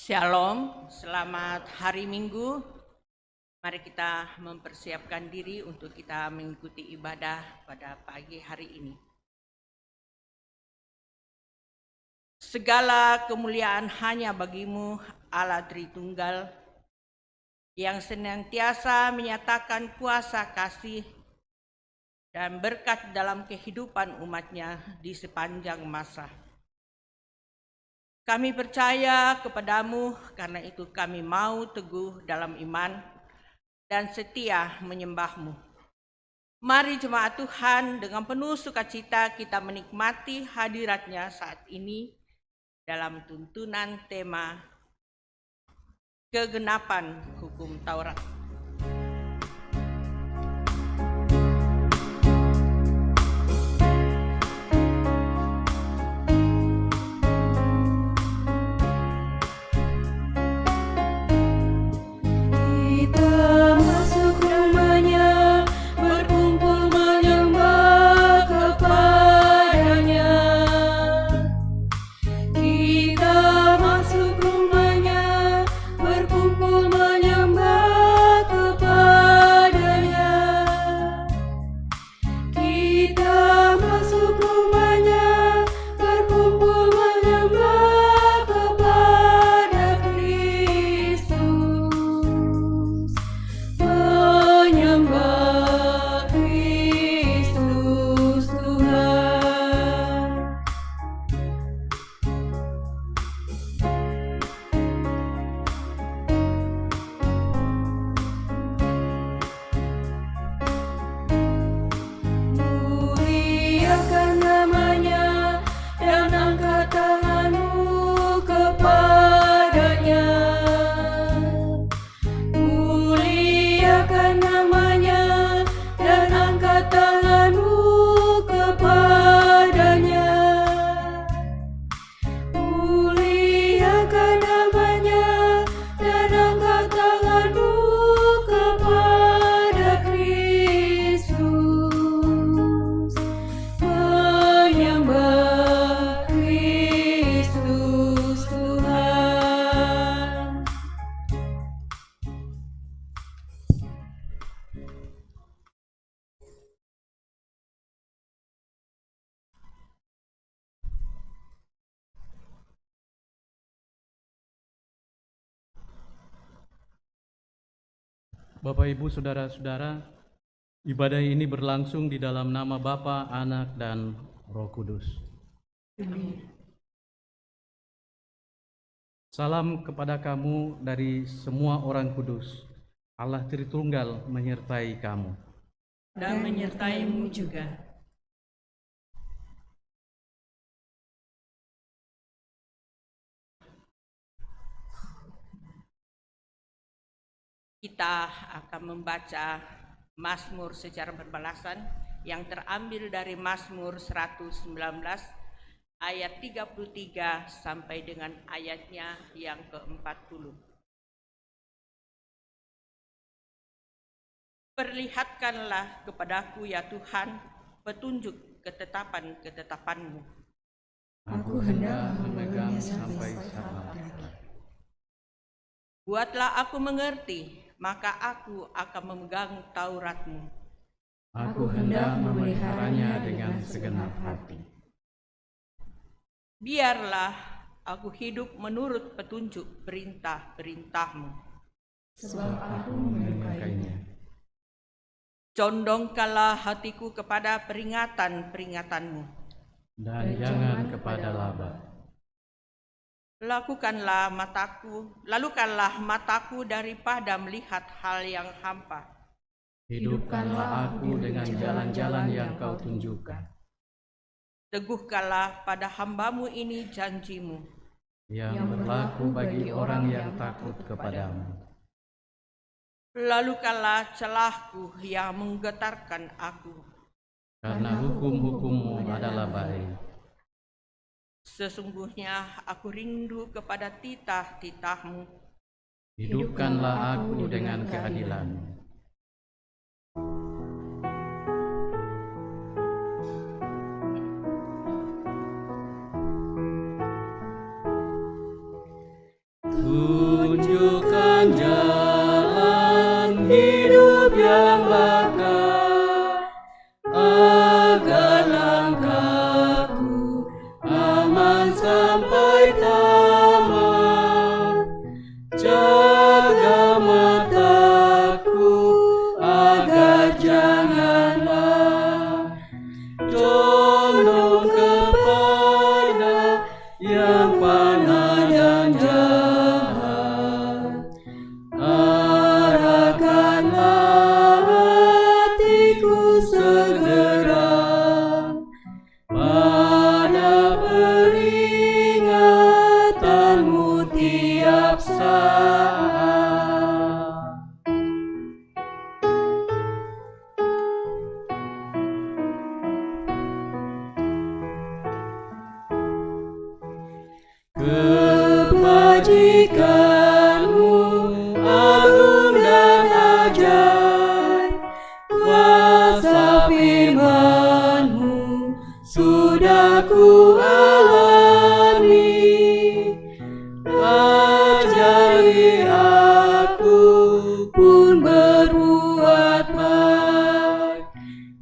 Shalom, selamat hari Minggu. Mari kita mempersiapkan diri untuk kita mengikuti ibadah pada pagi hari ini. Segala kemuliaan hanya bagimu, Allah Tritunggal, yang senantiasa menyatakan kuasa kasih dan berkat dalam kehidupan umatnya di sepanjang masa. Kami percaya kepadamu, karena itu kami mau teguh dalam iman dan setia menyembahmu. Mari jemaat Tuhan, dengan penuh sukacita kita menikmati hadiratnya saat ini dalam tuntunan tema kegenapan hukum Taurat. Bapak, Ibu, Saudara-saudara, ibadah ini berlangsung di dalam nama Bapa, Anak, dan Roh Kudus. Amin. Salam kepada kamu dari semua orang kudus. Allah Tritunggal menyertai kamu. Dan menyertaimu juga. Kita akan membaca Mazmur secara berbalasan yang terambil dari Mazmur 119 ayat 33 sampai dengan ayatnya yang ke-40. Perlihatkanlah kepadaku ya Tuhan petunjuk ketetapan-ketetapan-Mu. Aku hendak memegang sampai saat terakhir. Buatlah aku mengerti, maka aku akan memegang Taurat-Mu. Aku hendak memeliharanya dengan segenap hati. Biarlah aku hidup menurut petunjuk perintah-perintah-Mu. Sebab aku menyukainya. Condongkanlah hatiku kepada peringatan-peringatan-Mu. Dan jangan kepada laba. Lalukanlah mataku daripada melihat hal yang hampa. Hidupkanlah aku dengan jalan-jalan yang Kau tunjukkan. Teguhkanlah pada hamba-Mu ini janji-Mu, yang berlaku bagi orang yang takut kepadamu. Lalukanlah celahku yang menggetarkan aku. Karena hukum-hukum-Mu adalah baik. Sesungguhnya aku rindu kepada titah-titah-Mu. Hidupkanlah aku dengan keadilan-Mu. dan jalan hidup yang bakal, agar langkahku aman sampai tamat. Jaga mataku agar janganlah condong kepada yang fana dan jahat. Arahkanlah hatiku segera pada peringatanmu tiap saat. Kebajikanmu agung dan ajaib, kuasa firman-Mu sudah ku alami. Ajari aku pun berbuat baik,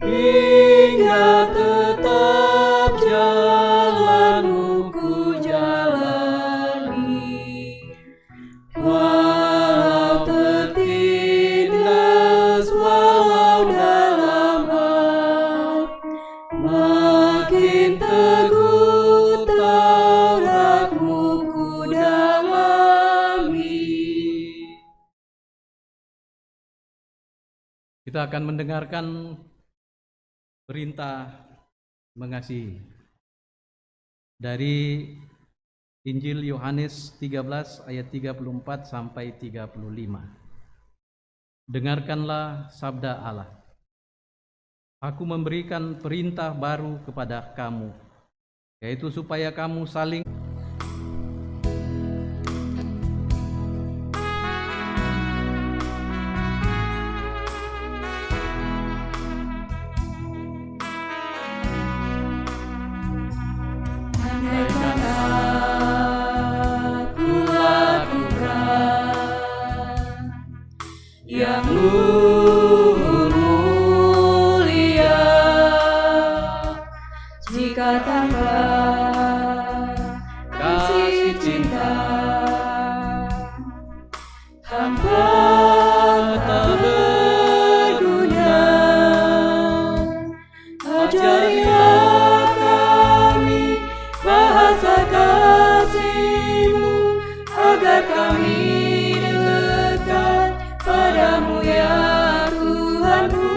hingga tetap jalan-Mu ku jalani. Walau tertindas, walau dalam hal, makin teguh Taurat-Mu ku dalami. Kita akan mendengarkan perintah mengasihi dari Injil Yohanes 13 ayat 34 sampai 35. Dengarkanlah sabda Allah. Aku memberikan perintah baru kepada kamu, yaitu supaya kamu saling Andaikan aku lakukan yang luhur mulia, jika tanpa kasih cinta hamba tak berguna. Ajarilah kami bahasa kasih-Mu, agar kami dekat padamu ya Tuhanku.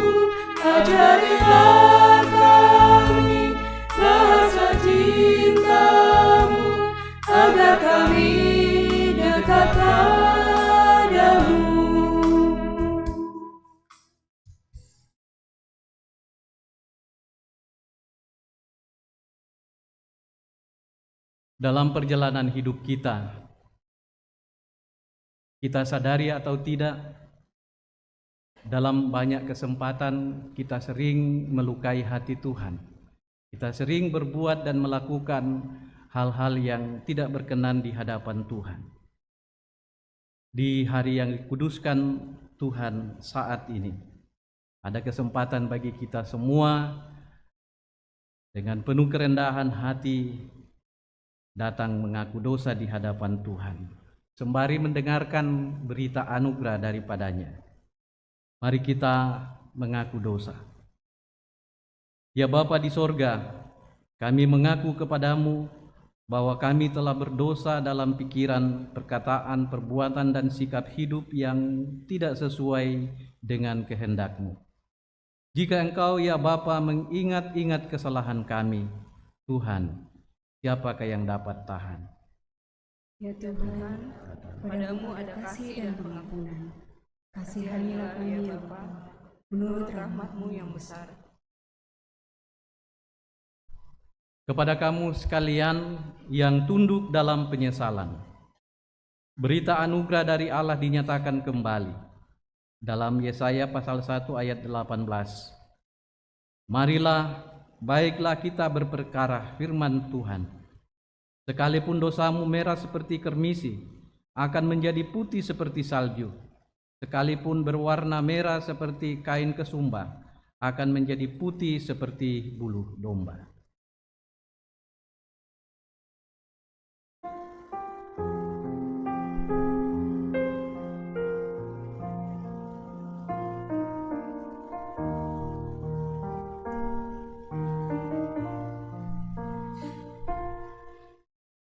Ajarilah kami bahasa cinta-Mu, agar kami dekat padamu. dalam perjalanan hidup kita sadari atau tidak, dalam banyak kesempatan kita sering melukai hati Tuhan. Kita sering berbuat dan melakukan hal-hal yang tidak berkenan di hadapan Tuhan. Di hari yang dikuduskan Tuhan saat ini, ada kesempatan bagi kita semua dengan penuh kerendahan hati datang mengaku dosa di hadapan Tuhan, sembari mendengarkan berita anugerah daripadanya. Mari kita mengaku dosa. Ya Bapa di sorga, kami mengaku kepadamu bahwa kami telah berdosa dalam pikiran, perkataan, perbuatan, dan sikap hidup yang tidak sesuai dengan kehendak-Mu. Jika Engkau ya Bapa mengingat-ingat kesalahan kami, Tuhan, siapakah yang dapat tahan? Ya Tuhan, padamu ada kasih dan pengampunan. Kasihanilah kami ya Bapa, menurut rahmat-Mu yang besar. Kepada kamu sekalian yang tunduk dalam penyesalan, berita anugerah dari Allah dinyatakan kembali dalam Yesaya pasal 1 ayat 18. Marilah, baiklah kita berperkara firman Tuhan. Sekalipun dosamu merah seperti kermisi, akan menjadi putih seperti salju. Sekalipun berwarna merah seperti kain kesumba, akan menjadi putih seperti bulu domba.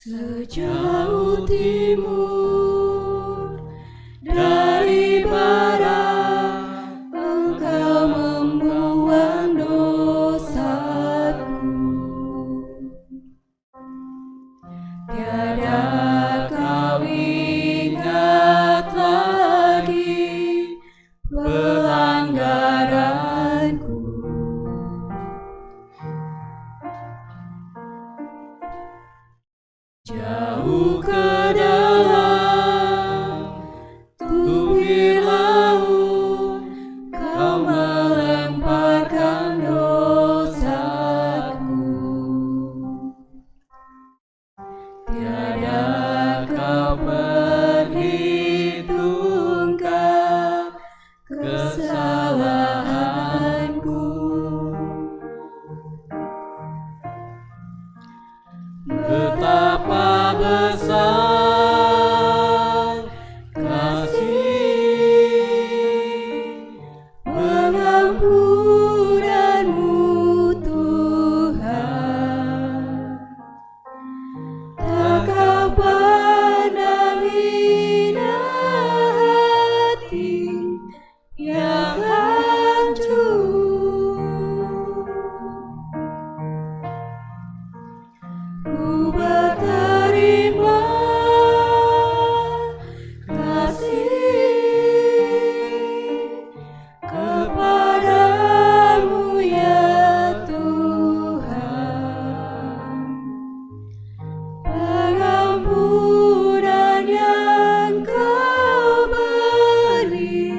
Sejauh timur dari barat, Engkau membuang dosaku. Tiada kau ingat lagi pelanggaranku. Jauh ke dalam tubir laut, Kau melemparkan dosaku. Tiada kau perhitungkan kesalahanku. Betapa besar kasih pengampunanmu, Tuhan. Tak kau pandang hina hati yang hancur. Ku berterima kasih kepadamu ya Tuhan. Pengampunan yang Kau beri,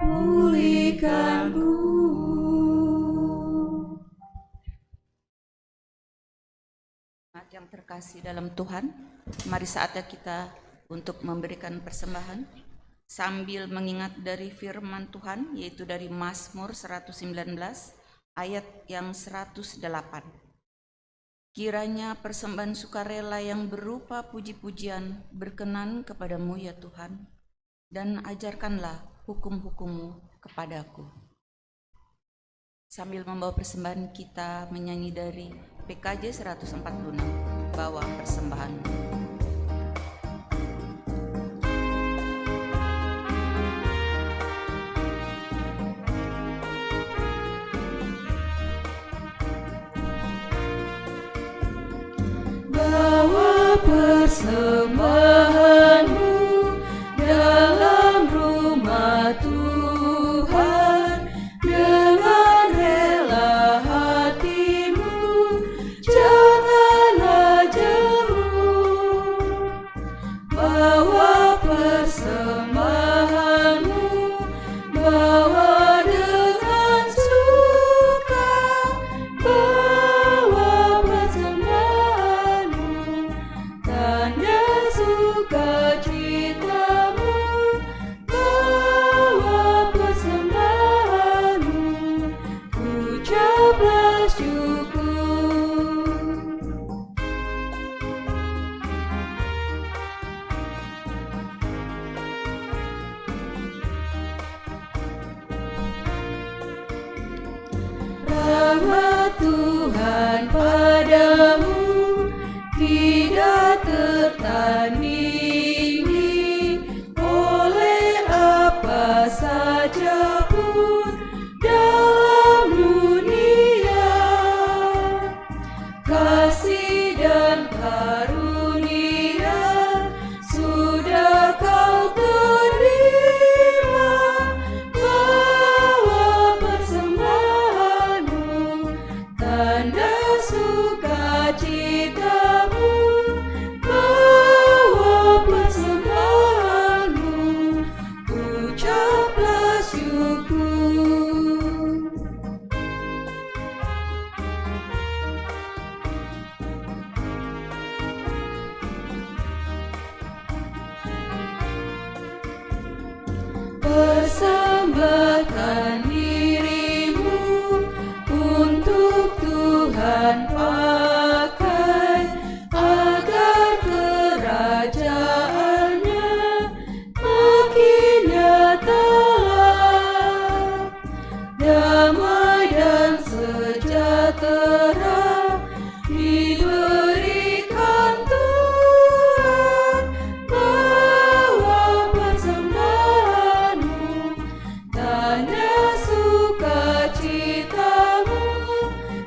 pulihkanku. Yang terkasih dalam Tuhan, mari saatnya kita untuk memberikan persembahan sambil mengingat dari firman Tuhan, yaitu dari Mazmur 119 ayat yang 108. Kiranya persembahan sukarela yang berupa puji-pujian berkenan kepadamu ya Tuhan, dan ajarkanlah hukum-hukum-Mu kepadaku. Sambil membawa persembahan, kita menyanyi dari PKJ 146, bawa persembahan. Bawa persembahanmu dalam rumah Tuhan dengan rela hatimu, janganlah jemu. Bawa persembahanmu, bawa dengan suka, bawa persembahanmu, tanda sukacitamu, bawa persembahanmu, ucaplah syukur. Rahmat Tuhan padamu tidak tertandingi oleh apa saja pun dalam dunia. Kasih dan karunia sudah Kau terima. Bawa persembahanmu, tanda sukacitamu, bawa persembahanmu, ucaplah syukur. persembahkan dirimu untuk Tuhan pakai, agar kerajaannya makin nyatalah. Damai dan sejahtera diberikan Tuhan. Bawa persembahanmu, tanda sukacitamu.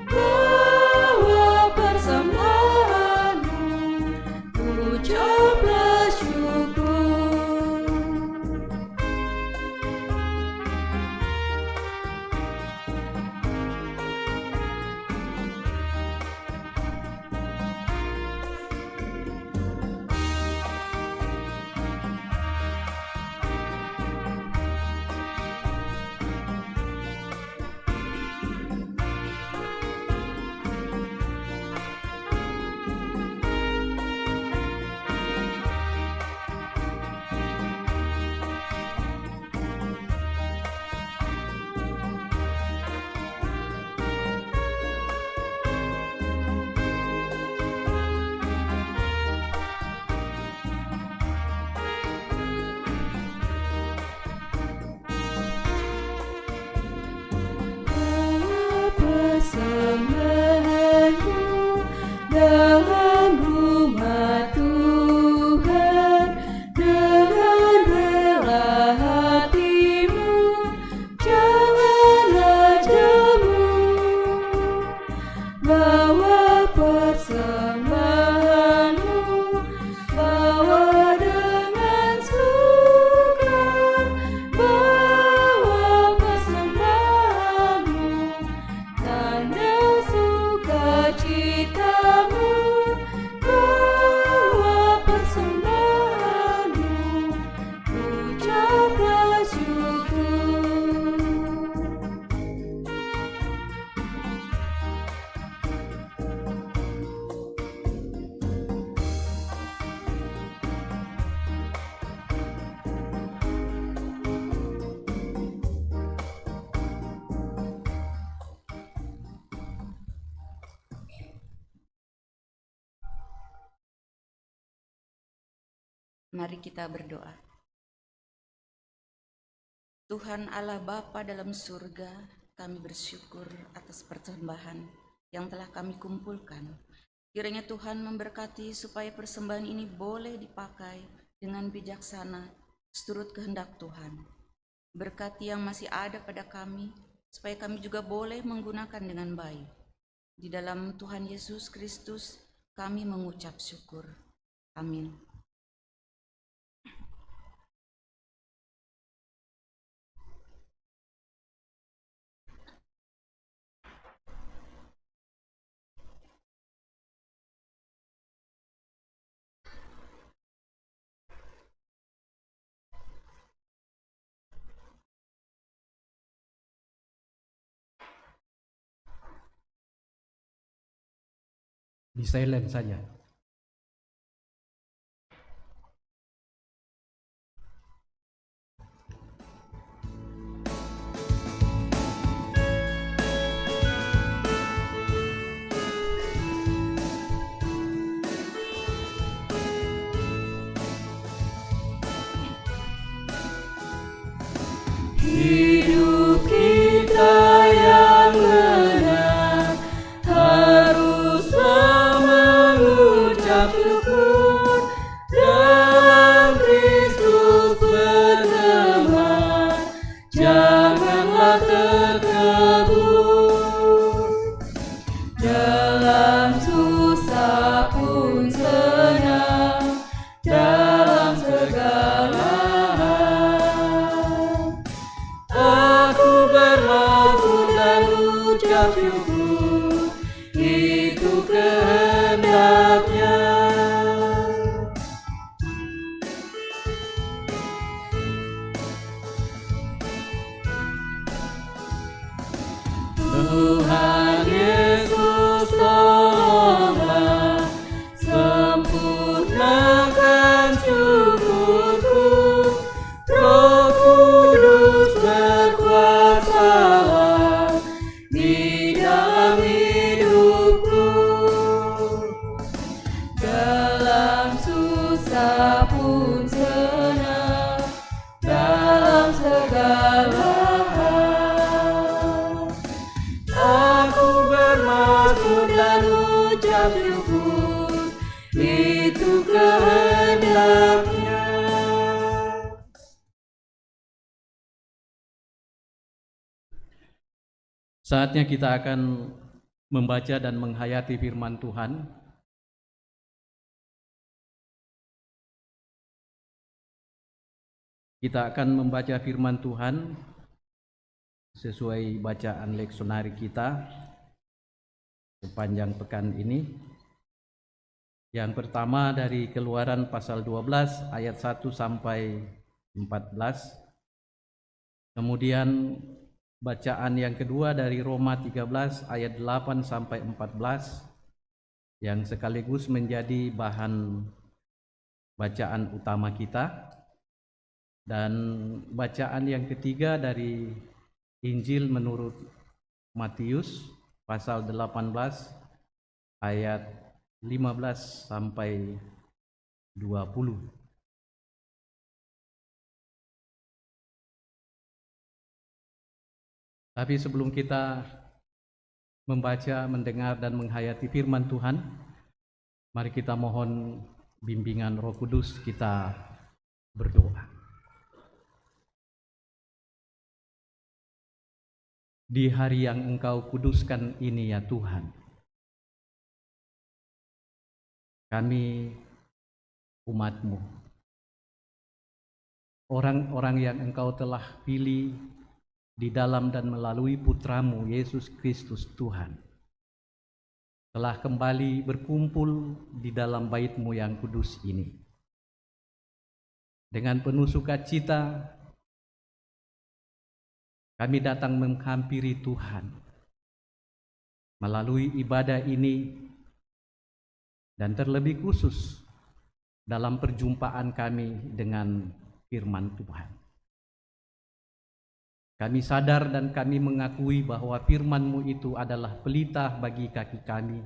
Bawa persembahanmu, ucaplah syukur. Persembahanmu dalam rumah Tuhan, dengan rela hatimu, janganlah jemu. Bawa persembahanmu, bawa dengan suka. Bawa persembahanmu, tanda sukacitamu. Bawa persembahanmu, ucaplah syukur. Mari kita berdoa. Tuhan Allah Bapa dalam surga, kami bersyukur atas persembahan yang telah kami kumpulkan. Kiranya Tuhan memberkati supaya persembahan ini boleh dipakai dengan bijaksana seturut kehendak Tuhan. Berkati yang masih ada pada kami, supaya kami juga boleh menggunakan dengan baik. Di dalam Tuhan Yesus Kristus, kami mengucap syukur. Amin. Di silent saja. Hidup kita yang benar haruslah mengucap syukur, dalam Kristus berteman, janganlah terkebur. Dalam susah pun senang, dalam segala syukur, itu kehendaknya. Tuhan Yesus tolonglah, sempurnakan syukurku, Roh Kudus segala hal. Aku bermaksud dan ucap syukur, itu kehendaknya. Saatnya kita akan membaca dan menghayati firman Tuhan. Kita akan membaca firman Tuhan sesuai bacaan leksionari kita sepanjang pekan ini. Yang pertama dari Keluaran pasal 12 ayat 1 sampai 14. Kemudian bacaan yang kedua dari Roma 13 ayat 8 sampai 14 yang sekaligus menjadi bahan bacaan utama kita. Dan bacaan yang ketiga dari Injil menurut Matius pasal 18 ayat 15 sampai 20. Tapi sebelum kita membaca, mendengar, dan menghayati firman Tuhan, mari kita mohon bimbingan Roh Kudus, kita berdoa. Di hari yang Engkau kuduskan ini ya Tuhan, kami umat-Mu, orang-orang yang Engkau telah pilih di dalam dan melalui Putra-Mu Yesus Kristus Tuhan, telah kembali berkumpul di dalam bait-Mu yang kudus ini. Dengan penuh sukacita kami datang menghampiri Tuhan melalui ibadah ini, dan terlebih khusus dalam perjumpaan kami dengan firman Tuhan. Kami sadar dan kami mengakui bahwa firman-Mu itu adalah pelita bagi kaki kami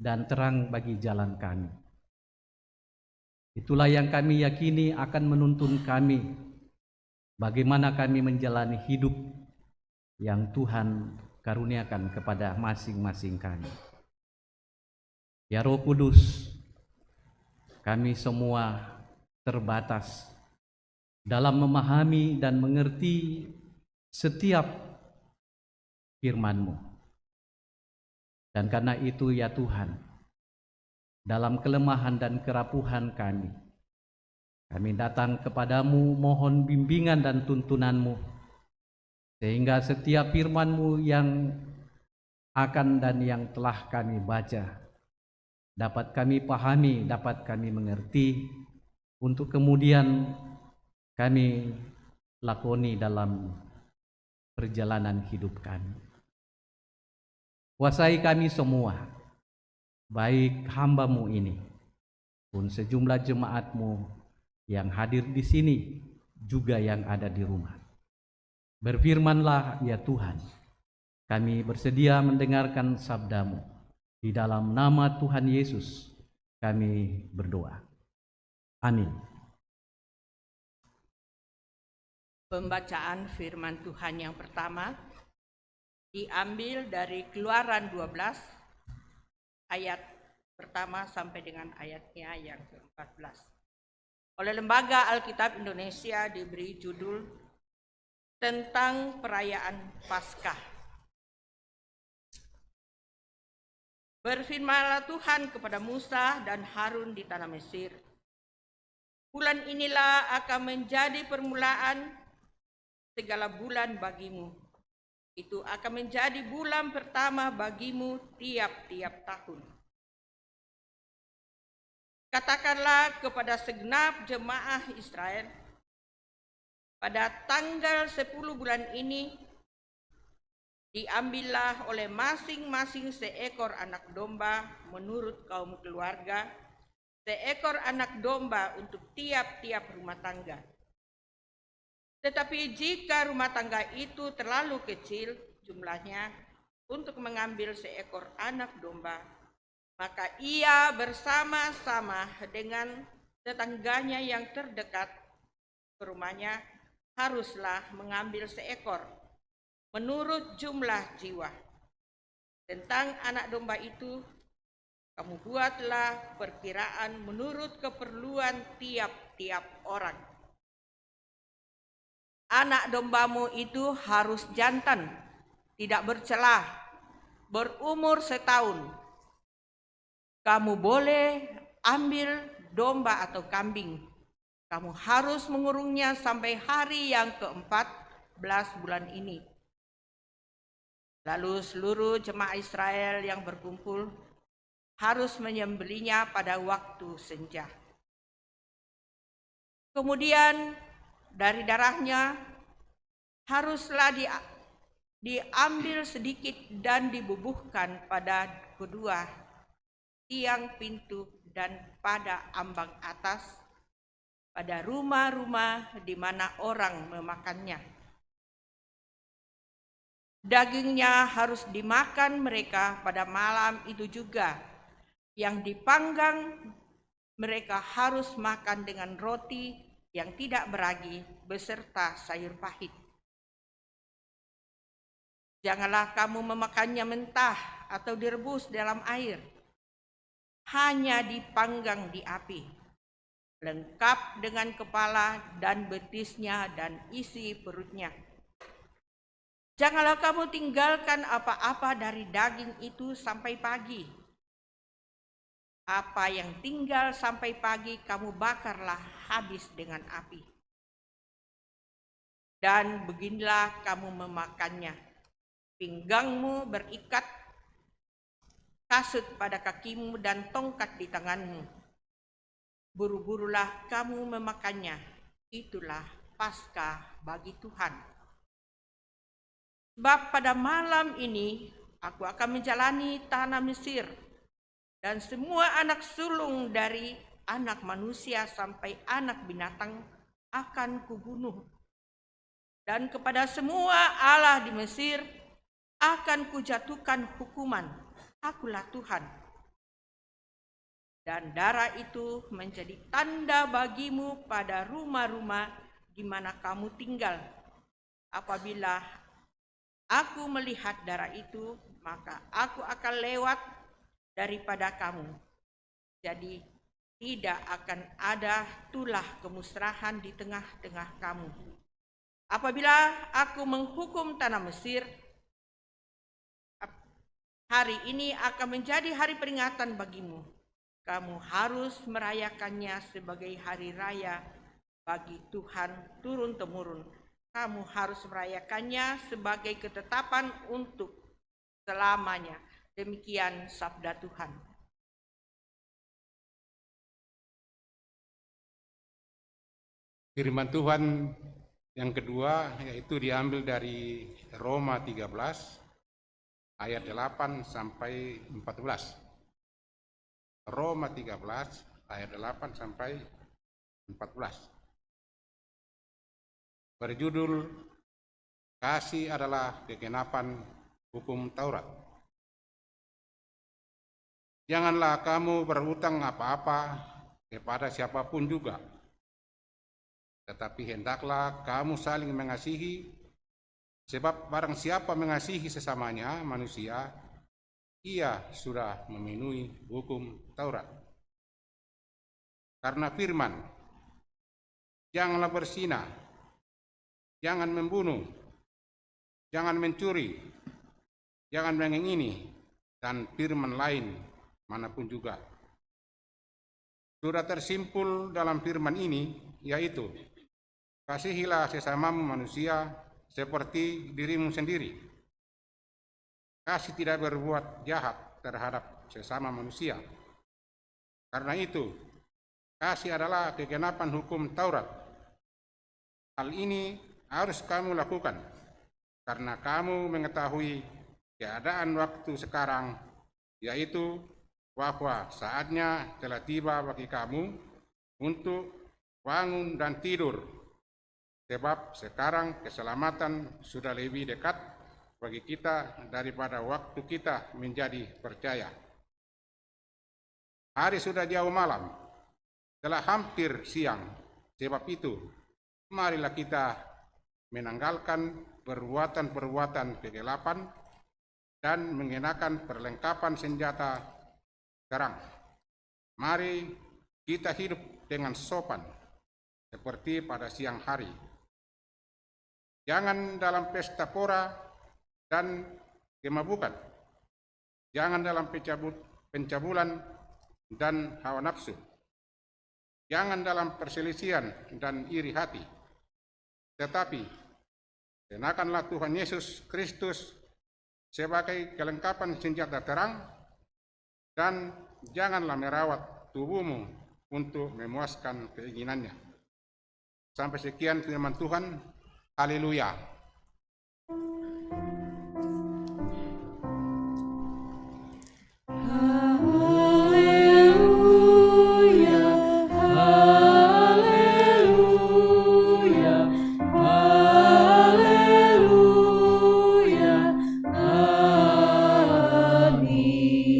dan terang bagi jalan kami. Itulah yang kami yakini akan menuntun kami bagaimana kami menjalani hidup yang Tuhan karuniakan kepada masing-masing kami. Ya Roh Kudus, kami semua terbatas dalam memahami dan mengerti setiap firman-Mu. Dan karena itu ya Tuhan, dalam kelemahan dan kerapuhan kami datang kepadamu mohon bimbingan dan tuntunan-Mu, sehingga setiap firman-Mu yang akan dan yang telah kami baca dapat kami pahami, dapat kami mengerti, untuk kemudian kami lakoni dalam perjalanan hidup kami. Kuasai kami semua, baik hamba-Mu ini pun sejumlah jemaat-Mu yang hadir di sini, juga yang ada di rumah. Berfirmanlah ya Tuhan, kami bersedia mendengarkan sabda-Mu. Di dalam nama Tuhan Yesus kami berdoa. Amin. Pembacaan firman Tuhan yang pertama diambil dari Keluaran 12 ayat pertama sampai dengan ayatnya yang ke-14. Oleh Lembaga Alkitab Indonesia diberi judul tentang perayaan Paskah. Berfirmanlah Tuhan kepada Musa dan Harun di tanah Mesir, bulan inilah akan menjadi permulaan segala bulan bagimu. Itu akan menjadi bulan pertama bagimu tiap-tiap tahun. Katakanlah kepada segenap jemaah Israel, pada tanggal 10 bulan ini, diambillah oleh masing-masing seekor anak domba menurut kaum keluarga, seekor anak domba untuk tiap-tiap rumah tangga. Tetapi jika rumah tangga itu terlalu kecil jumlahnya untuk mengambil seekor anak domba, maka ia bersama-sama dengan tetangganya yang terdekat ke rumahnya haruslah mengambil seekor menurut jumlah jiwa. Tentang anak domba itu, kamu buatlah perkiraan menurut keperluan tiap-tiap orang. Anak dombamu itu harus jantan, tidak bercelah, berumur 1 tahun. Kamu boleh ambil domba atau kambing. Kamu harus mengurungnya sampai hari yang ke-14 bulan ini. Lalu seluruh jemaah Israel yang berkumpul harus menyembelihnya pada waktu senja. Kemudian dari darahnya haruslah diambil sedikit dan dibubuhkan pada kedua tiang pintu dan pada ambang atas, pada rumah-rumah di mana orang memakannya. Dagingnya harus dimakan mereka pada malam itu juga. Yang dipanggang mereka harus makan dengan roti yang tidak beragi beserta sayur pahit. Janganlah kamu memakannya mentah atau direbus dalam air. Hanya dipanggang di api, lengkap dengan kepala dan betisnya dan isi perutnya. Janganlah kamu tinggalkan apa-apa dari daging itu sampai pagi. Apa yang tinggal sampai pagi kamu bakarlah habis dengan api. Dan beginilah kamu memakannya. Pinggangmu berikat, kasut pada kakimu dan tongkat di tanganmu. Buru-burulah kamu memakannya. Itulah Paskah bagi Tuhan. Sebab pada malam ini aku akan menjalani tanah Mesir, dan semua anak sulung dari anak manusia sampai anak binatang akan kubunuh. Dan kepada semua allah di Mesir akan kujatuhkan hukuman. Akulah Tuhan. Dan darah itu menjadi tanda bagimu pada rumah-rumah di mana kamu tinggal. Apabila aku melihat darah itu, maka aku akan lewat daripada kamu. Jadi tidak akan ada tulah kemusrahan di tengah-tengah kamu. Apabila aku menghukum tanah Mesir, hari ini akan menjadi hari peringatan bagimu. Kamu harus merayakannya sebagai hari raya bagi Tuhan turun-temurun. Kamu harus merayakannya sebagai ketetapan untuk selamanya. Demikian sabda Tuhan. Firman Tuhan yang kedua yaitu diambil dari Roma 13 ayat 8 sampai 14. Roma 13 ayat 8 sampai 14. Berjudul Kasih adalah kegenapan hukum Taurat. Janganlah kamu berhutang apa-apa kepada siapapun juga, tetapi hendaklah kamu saling mengasihi, sebab barang siapa mengasihi sesamanya manusia, ia sudah memenuhi hukum Taurat. Karena firman, janganlah berzina, jangan membunuh, jangan mencuri, jangan mengingini, dan firman lain manapun juga. Sudah tersimpul dalam firman ini, yaitu, kasihilah sesamamu manusia seperti dirimu sendiri. Kasih tidak berbuat jahat terhadap sesama manusia. Karena itu, kasih adalah kegenapan hukum Taurat. Hal ini harus kamu lakukan, karena kamu mengetahui keadaan waktu sekarang, yaitu bahwa saatnya telah tiba bagi kamu untuk bangun dan tidur, sebab sekarang keselamatan sudah lebih dekat bagi kita daripada waktu kita menjadi percaya. Hari sudah jauh malam, telah hampir siang. Sebab itu, marilah kita menanggalkan perbuatan-perbuatan kegelapan, dan mengenakan perlengkapan senjata terang. Mari kita hidup dengan sopan, seperti pada siang hari. Jangan dalam pesta pora dan kemabukan. Jangan dalam pencabulan dan hawa nafsu. Jangan dalam perselisihan dan iri hati. Tetapi, kenakanlah Tuhan Yesus Kristus sebagai kelengkapan senjata terang, dan janganlah merawat tubuhmu untuk memuaskan keinginannya. Sampai sekian firman Tuhan. Haleluya. Haleluya, haleluya, haleluya, amin.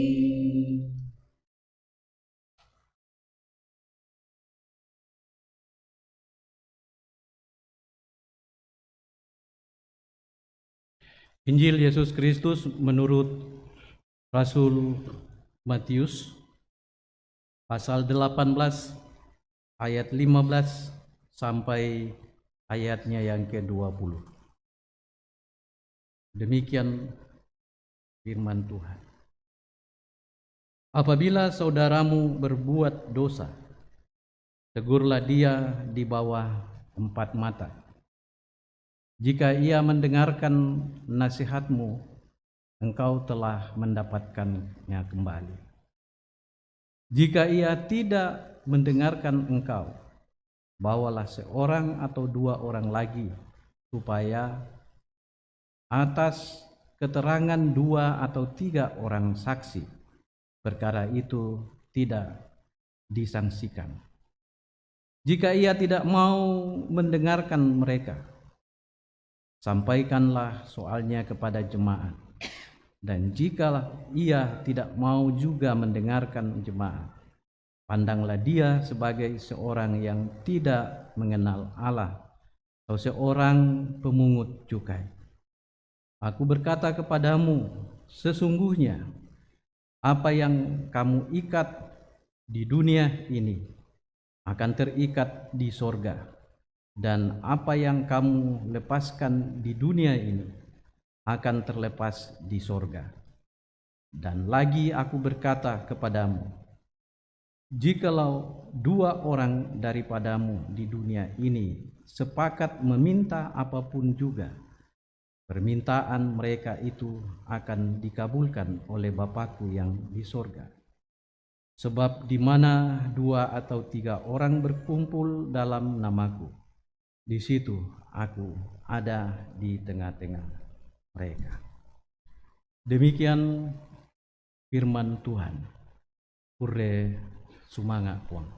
Injil Yesus Kristus menurut Rasul Matius pasal 18 ayat 15 sampai ayatnya yang ke-20. Demikian firman Tuhan. Apabila saudaramu berbuat dosa, tegurlah dia di bawah 4 mata. Jika ia mendengarkan nasihatmu, engkau telah mendapatkannya kembali. Jika ia tidak mendengarkan engkau, bawalah seorang atau 2 orang lagi, supaya atas keterangan 2 atau 3 orang saksi, perkara itu tidak disangsikan. Jika ia tidak mau mendengarkan mereka, sampaikanlah soalnya kepada jemaat. Dan jika ia tidak mau juga mendengarkan jemaat, pandanglah dia sebagai seorang yang tidak mengenal Allah atau seorang pemungut cukai. Aku berkata kepadamu, sesungguhnya apa yang kamu ikat di dunia ini akan terikat di sorga, dan apa yang kamu lepaskan di dunia ini akan terlepas di sorga. Dan lagi aku berkata kepadamu, jikalau 2 orang daripadamu di dunia ini sepakat meminta apapun juga, permintaan mereka itu akan dikabulkan oleh Bapa-Ku yang di sorga. Sebab di mana 2 atau 3 orang berkumpul dalam nama-Ku, di situ Aku ada di tengah-tengah mereka. Demikian firman Tuhan. Pure sumanga puang.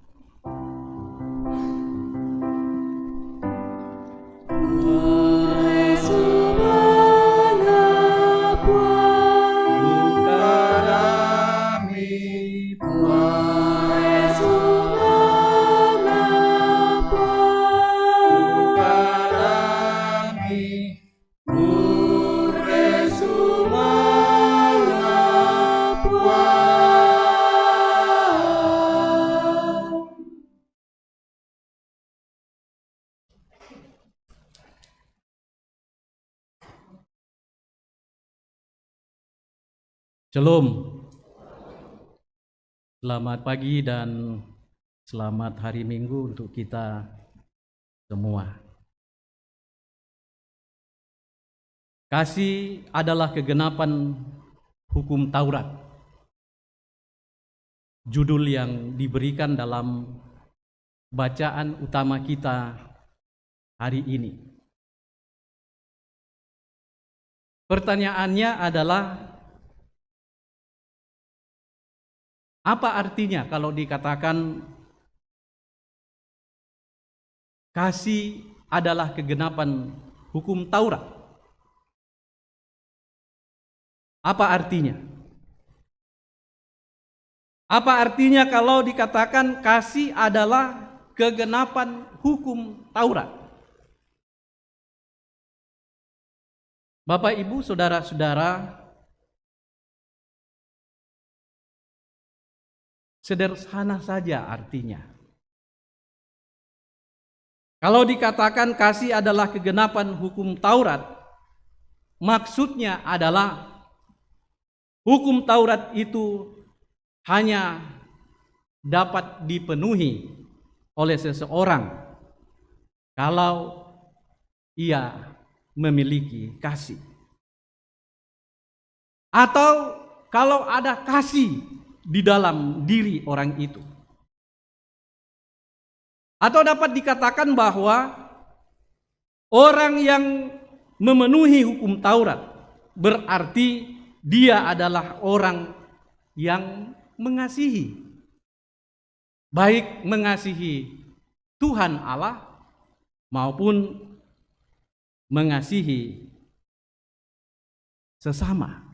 Shalom. Selamat pagi dan selamat hari Minggu untuk kita semua. Kasih adalah kegenapan hukum Taurat. Judul yang diberikan dalam bacaan utama kita hari ini. Pertanyaannya adalah, apa artinya kalau dikatakan kasih adalah kegenapan hukum Taurat? Apa artinya? Apa artinya kalau dikatakan kasih adalah kegenapan hukum Taurat? Bapak, Ibu, saudara-saudara, sederhana saja artinya. Kalau dikatakan kasih adalah kegenapan hukum Taurat, maksudnya adalah hukum Taurat itu hanya dapat dipenuhi oleh seseorang kalau ia memiliki kasih. Atau kalau ada kasih di dalam diri orang itu. Atau dapat dikatakan bahwa orang yang memenuhi hukum Taurat berarti dia adalah orang yang mengasihi. Baik mengasihi Tuhan Allah maupun mengasihi sesama.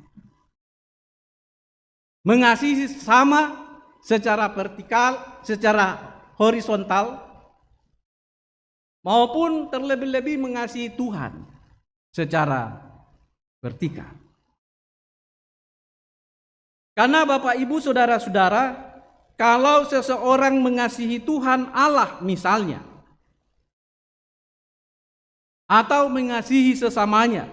Mengasihi sesama secara vertikal, secara horizontal, maupun terlebih-lebih mengasihi Tuhan secara vertikal. Karena Bapak, Ibu, saudara-saudara, kalau seseorang mengasihi Tuhan Allah misalnya, atau mengasihi sesamanya,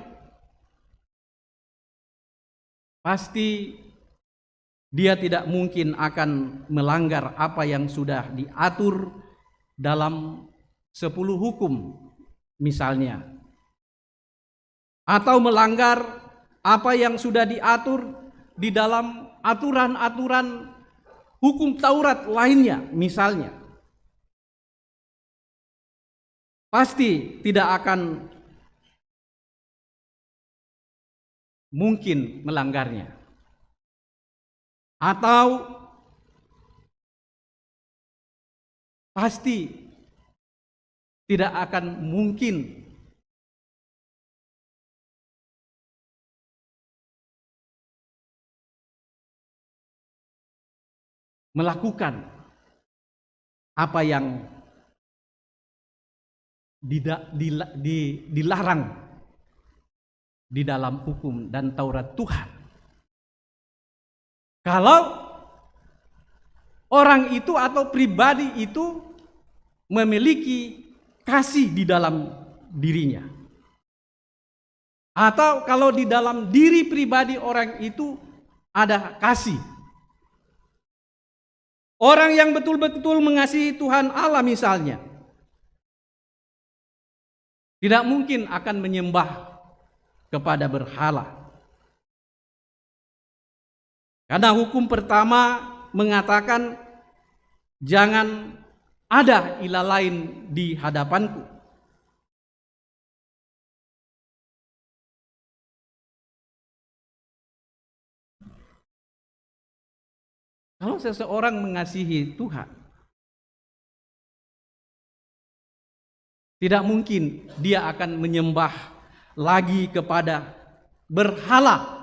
pasti dia tidak mungkin akan melanggar apa yang sudah diatur dalam 10 hukum misalnya, atau melanggar apa yang sudah diatur di dalam aturan-aturan hukum Taurat lainnya misalnya. Pasti tidak akan mungkin melanggarnya. Atau pasti tidak akan mungkin melakukan apa yang dilarang di dalam hukum dan Taurat Tuhan. Kalau orang itu atau pribadi itu memiliki kasih di dalam dirinya, atau kalau di dalam diri pribadi orang itu ada kasih. Orang yang betul-betul mengasihi Tuhan Allah misalnya, tidak mungkin akan menyembah kepada berhala. Karena hukum pertama mengatakan jangan ada ilah lain di hadapanku. Kalau seseorang mengasihi Tuhan, tidak mungkin dia akan menyembah lagi kepada berhala.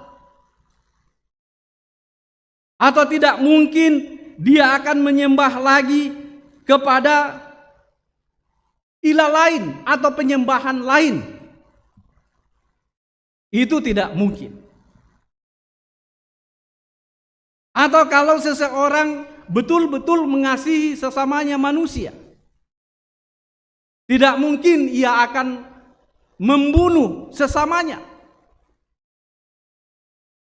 Atau tidak mungkin dia akan menyembah lagi kepada ilah lain atau penyembahan lain. Itu tidak mungkin. Atau kalau seseorang betul-betul mengasihi sesamanya manusia, tidak mungkin ia akan membunuh sesamanya.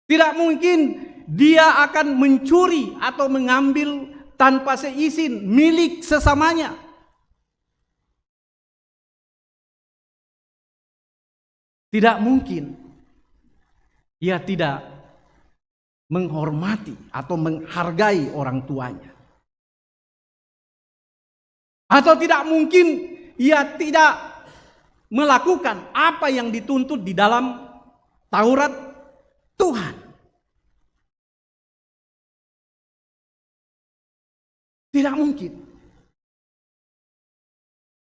Tidak mungkin dia akan mencuri atau mengambil tanpa seizin milik sesamanya. Tidak mungkin ia tidak menghormati atau menghargai orang tuanya. Atau tidak mungkin ia tidak melakukan apa yang dituntut di dalam Taurat Tuhan. Tidak mungkin.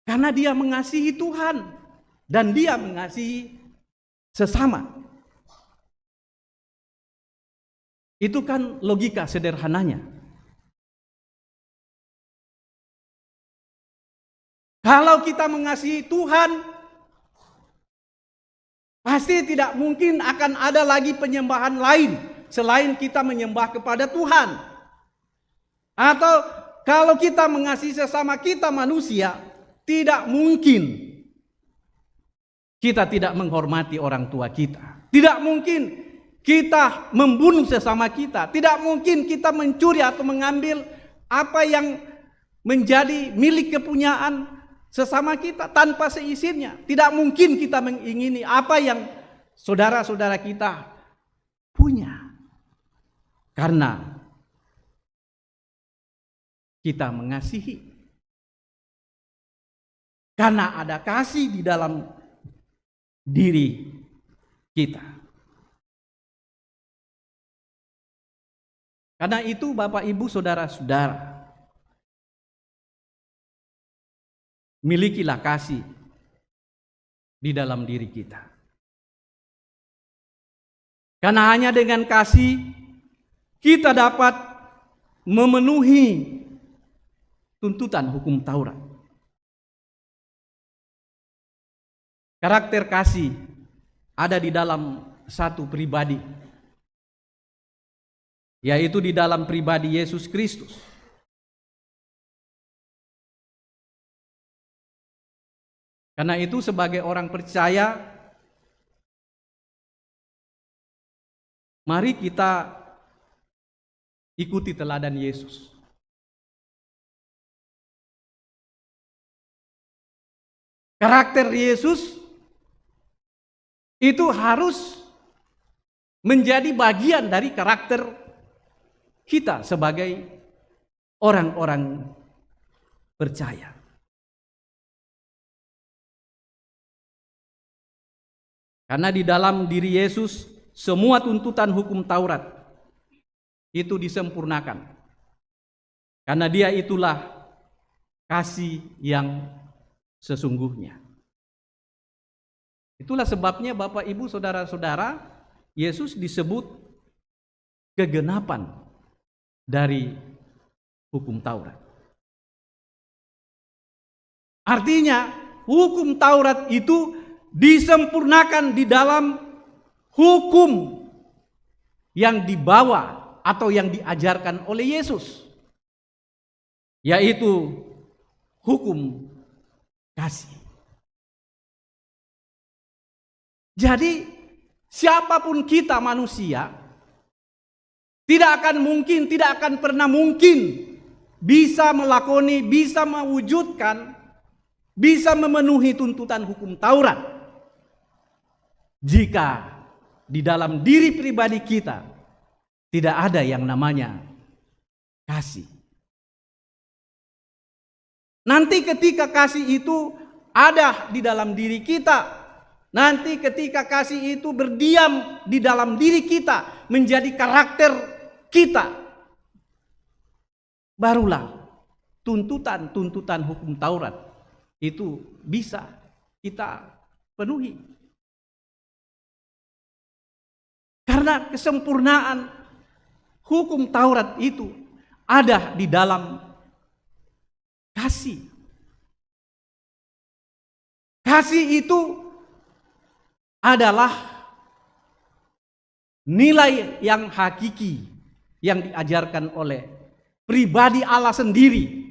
Karena dia mengasihi Tuhan dan dia mengasihi sesama. Itu kan logika sederhananya. Kalau kita mengasihi Tuhan, pasti Pasti tidak mungkin akan ada lagi penyembahan lain selain kita menyembah kepada Tuhan. Atau kalau kita mengasihi sesama kita manusia, tidak mungkin kita tidak menghormati orang tua kita. Tidak mungkin kita membunuh sesama kita. Tidak mungkin kita mencuri atau mengambil apa yang menjadi milik kepunyaan sesama kita tanpa seizinnya. Tidak mungkin kita mengingini apa yang saudara-saudara kita punya. Karena kita mengasihi. Karena ada kasih di dalam diri kita. Karena itu Bapak Ibu saudara-saudara, milikilah kasih di dalam diri kita. Karena hanya dengan kasih kita dapat memenuhi tuntutan hukum Taurat. Karakter kasih ada di dalam satu pribadi, yaitu di dalam pribadi Yesus Kristus. Karena itu sebagai orang percaya, mari kita ikuti teladan Yesus. Karakter Yesus itu harus menjadi bagian dari karakter kita sebagai orang-orang percaya. Karena di dalam diri Yesus semua tuntutan hukum Taurat itu disempurnakan. Karena Dia itulah kasih yang sesungguhnya. Itulah sebabnya Bapak Ibu saudara-saudara, Yesus disebut kegenapan dari hukum Taurat. Artinya hukum Taurat itu disempurnakan di dalam hukum yang dibawa atau yang diajarkan oleh Yesus, yaitu hukum kasih. Jadi siapapun kita manusia tidak akan pernah mungkin bisa melakoni, bisa mewujudkan, bisa memenuhi tuntutan hukum Taurat jika di dalam diri pribadi kita tidak ada yang namanya kasih. Nanti ketika kasih itu ada di dalam diri kita, nanti ketika kasih itu berdiam di dalam diri kita, menjadi karakter kita, barulah tuntutan-tuntutan hukum Taurat itu bisa kita penuhi. Karena kesempurnaan hukum Taurat itu ada di dalam kasih. Kasih itu adalah nilai yang hakiki yang diajarkan oleh pribadi Allah sendiri,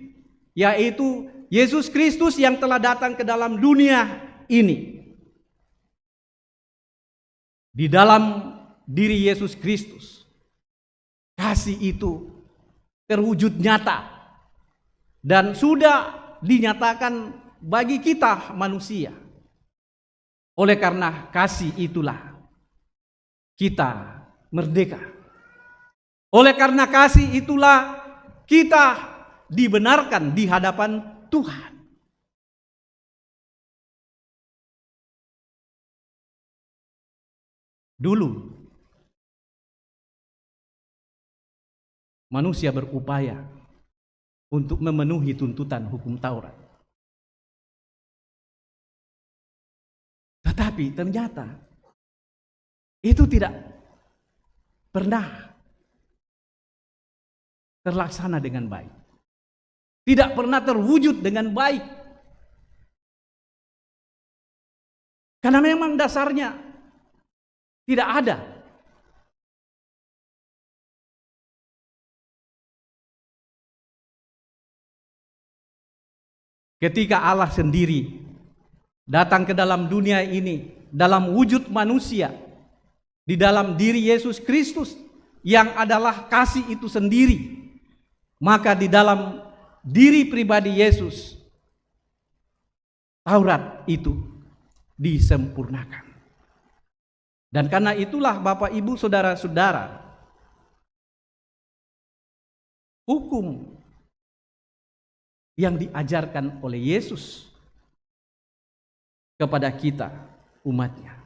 yaitu Yesus Kristus yang telah datang ke dalam dunia ini. Di dalam diri Yesus Kristus, kasih itu terwujud nyata dan sudah dinyatakan bagi kita manusia. Oleh karena kasih itulah kita merdeka. Oleh karena kasih itulah kita dibenarkan di hadapan Tuhan. Dulu manusia berupaya untuk memenuhi tuntutan hukum Taurat. Tetapi ternyata itu tidak pernah terlaksana dengan baik. Tidak pernah terwujud dengan baik. Karena memang dasarnya Tidak ada. Ketika Allah sendiri datang ke dalam dunia ini dalam wujud manusia, di dalam diri Yesus Kristus yang adalah kasih itu sendiri, maka di dalam diri pribadi Yesus Taurat itu disempurnakan. Dan karena itulah Bapak Ibu Saudara-saudara, hukum yang diajarkan oleh Yesus kepada kita umatnya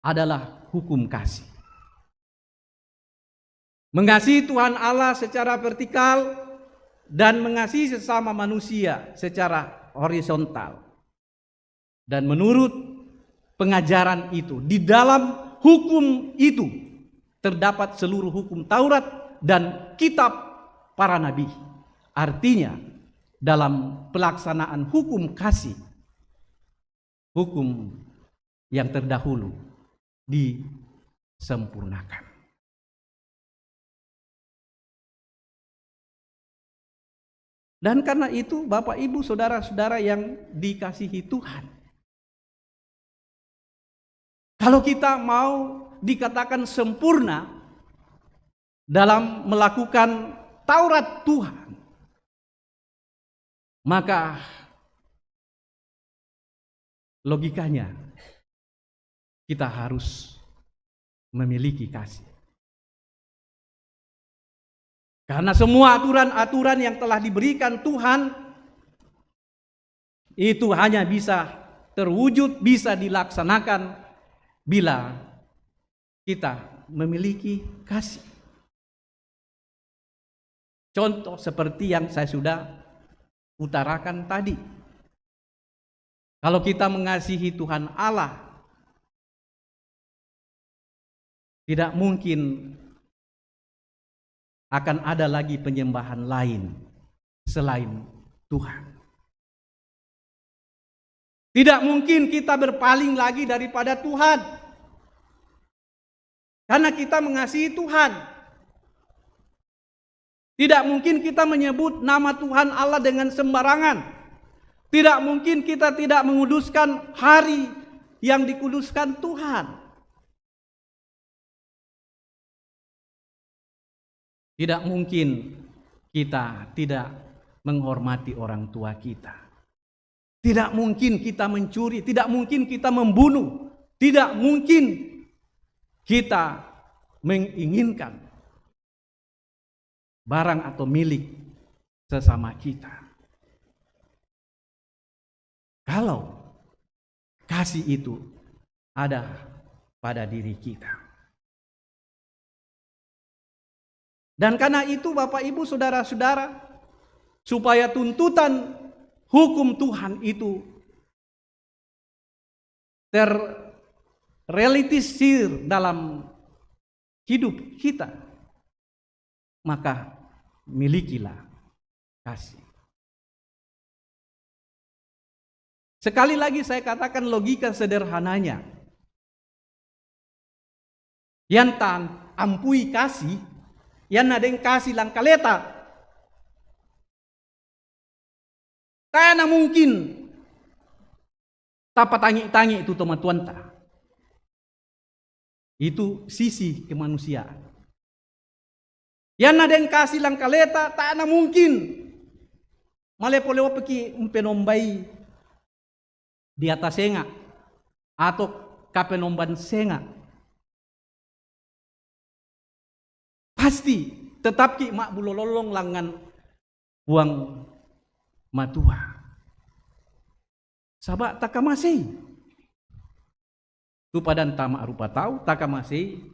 adalah hukum kasih. Mengasihi Tuhan Allah secara vertikal dan mengasihi sesama manusia secara horizontal. Dan menurut pengajaran itu, di dalam hukum itu terdapat seluruh hukum Taurat dan kitab para nabi. Artinya dalam pelaksanaan hukum kasih, hukum yang terdahulu disempurnakan. Dan karena itu Bapak Ibu Saudara-saudara yang dikasihi Tuhan, kalau kita mau dikatakan sempurna dalam melakukan Taurat Tuhan, maka logikanya kita harus memiliki kasih. Karena semua aturan-aturan yang telah diberikan Tuhan itu hanya bisa terwujud, bisa dilaksanakan bila kita memiliki kasih. Contoh seperti yang saya sudah utarakan tadi. Kalau kita mengasihi Tuhan Allah, tidak mungkin akan ada lagi penyembahan lain selain Tuhan. Tidak mungkin kita berpaling lagi daripada Tuhan, karena kita mengasihi Tuhan. Tidak mungkin kita menyebut nama Tuhan Allah dengan sembarangan. Tidak mungkin kita tidak menguduskan hari yang dikuduskan Tuhan. Tidak mungkin kita tidak menghormati orang tua kita. Tidak mungkin kita mencuri, tidak mungkin kita membunuh, tidak mungkin kita menginginkan barang atau milik sesama kita. Kalau kasih itu ada pada diri kita. Dan karena itu Bapak Ibu Saudara-saudara, supaya tuntutan hukum Tuhan itu terrealisir dalam hidup kita, maka milikilah kasih. Sekali lagi saya katakan logika sederhananya, yang ampui kasih, yang ada yang kasih langkaleta, karena mungkin tapa tangi-tangi itu teman-teman ta. Itu sisi kemanusiaan. Yang ada yang kasih langkaleta, tak mungkin malepo-lepo peki umpenombai di atas senga atau kapenomban senga. Pasti tetap ki mak bulololong langan buang matua. Sabak takamasi. Tu padan tamak rupa tahu takamasi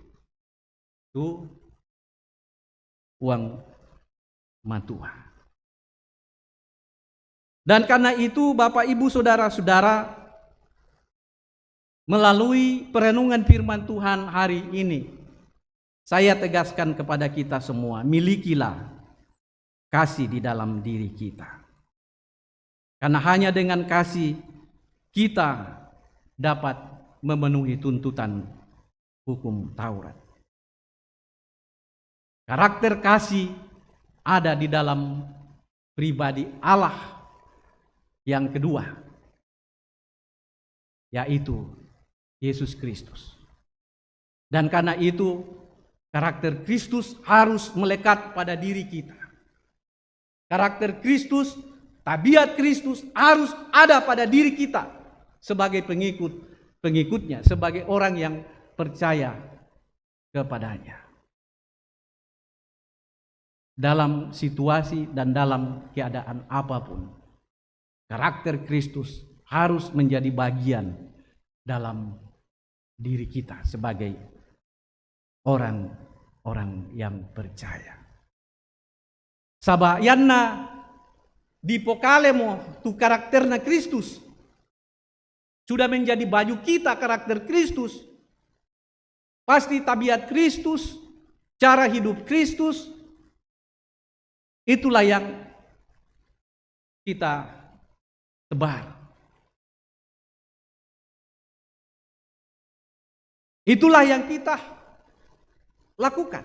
tu uang matua. Dan karena itu Bapak Ibu Saudara-saudara, melalui perenungan firman Tuhan hari ini, saya tegaskan kepada kita semua, milikilah kasih di dalam diri kita. Karena hanya dengan kasih kita dapat memenuhi tuntutan hukum Taurat. Karakter kasih ada di dalam pribadi Allah yang kedua, yaitu Yesus Kristus. Dan karena itu karakter Kristus harus melekat pada diri kita. Karakter Kristus, tabiat Kristus harus ada pada diri kita sebagai pengikutnya, sebagai orang yang percaya kepadanya. Dalam situasi dan dalam keadaan apapun, karakter Kristus harus menjadi bagian dalam diri kita sebagai orang-orang yang percaya. Sabayanna dipokalemo tu karakterna Kristus. Sudah menjadi baju kita karakter Kristus. Pasti tabiat Kristus, cara hidup Kristus, itulah yang kita tebar. Itulah yang kita lakukan.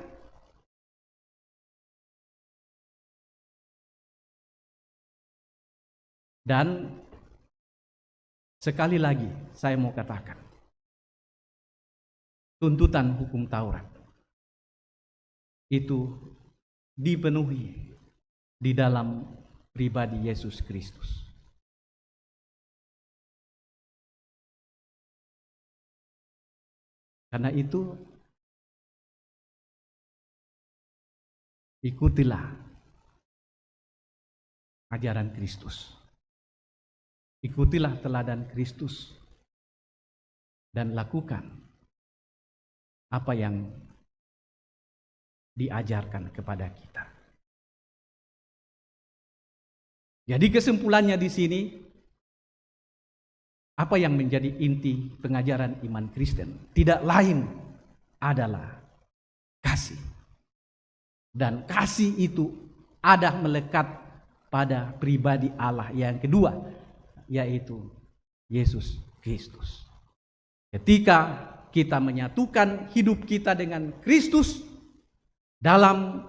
Dan sekali lagi saya mau katakan, tuntutan hukum Taurat itu dipenuhi di dalam pribadi Yesus Kristus. Karena itu ikutilah ajaran Kristus. Ikutilah teladan Kristus dan lakukan apa yang diajarkan kepada kita. Jadi kesimpulannya di sini, apa yang menjadi inti pengajaran iman Kristen tidak lain adalah kasih. Dan kasih itu ada melekat pada pribadi Allah yang kedua, yaitu Yesus Kristus. Ketika kita menyatukan hidup kita dengan Kristus dalam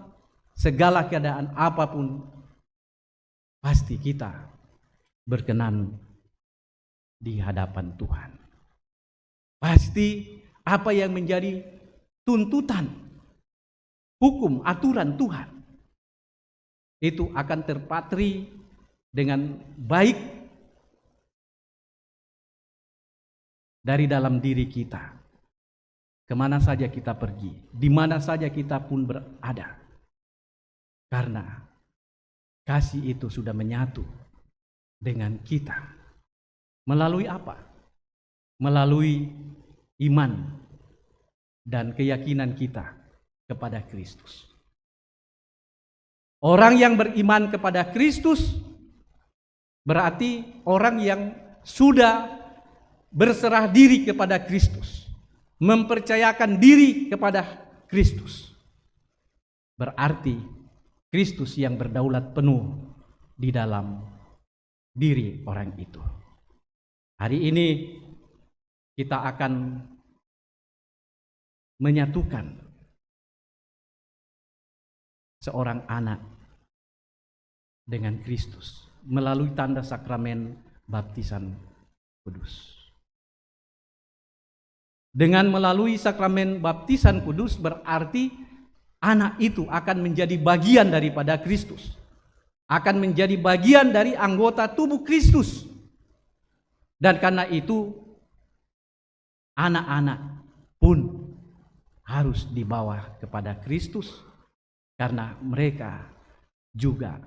segala keadaan apapun, pasti kita berkenan di hadapan Tuhan. Pasti apa yang menjadi tuntutan, hukum, aturan Tuhan itu akan terpatri dengan baik dari dalam diri kita. Kemana saja kita pergi, di mana saja kita pun berada. Karena kasih itu sudah menyatu dengan kita. Melalui apa? Melalui iman dan keyakinan kita kepada Kristus. Orang yang beriman kepada Kristus berarti orang yang sudah berserah diri kepada Kristus, mempercayakan diri kepada Kristus. Berarti Kristus yang berdaulat penuh di dalam diri orang itu. Hari ini kita akan menyatukan seorang anak dengan Kristus melalui tanda sakramen baptisan kudus. Dengan melalui sakramen baptisan kudus berarti anak itu akan menjadi bagian daripada Kristus, akan menjadi bagian dari anggota tubuh Kristus. Dan karena itu anak-anak pun harus dibawa kepada Kristus karena mereka juga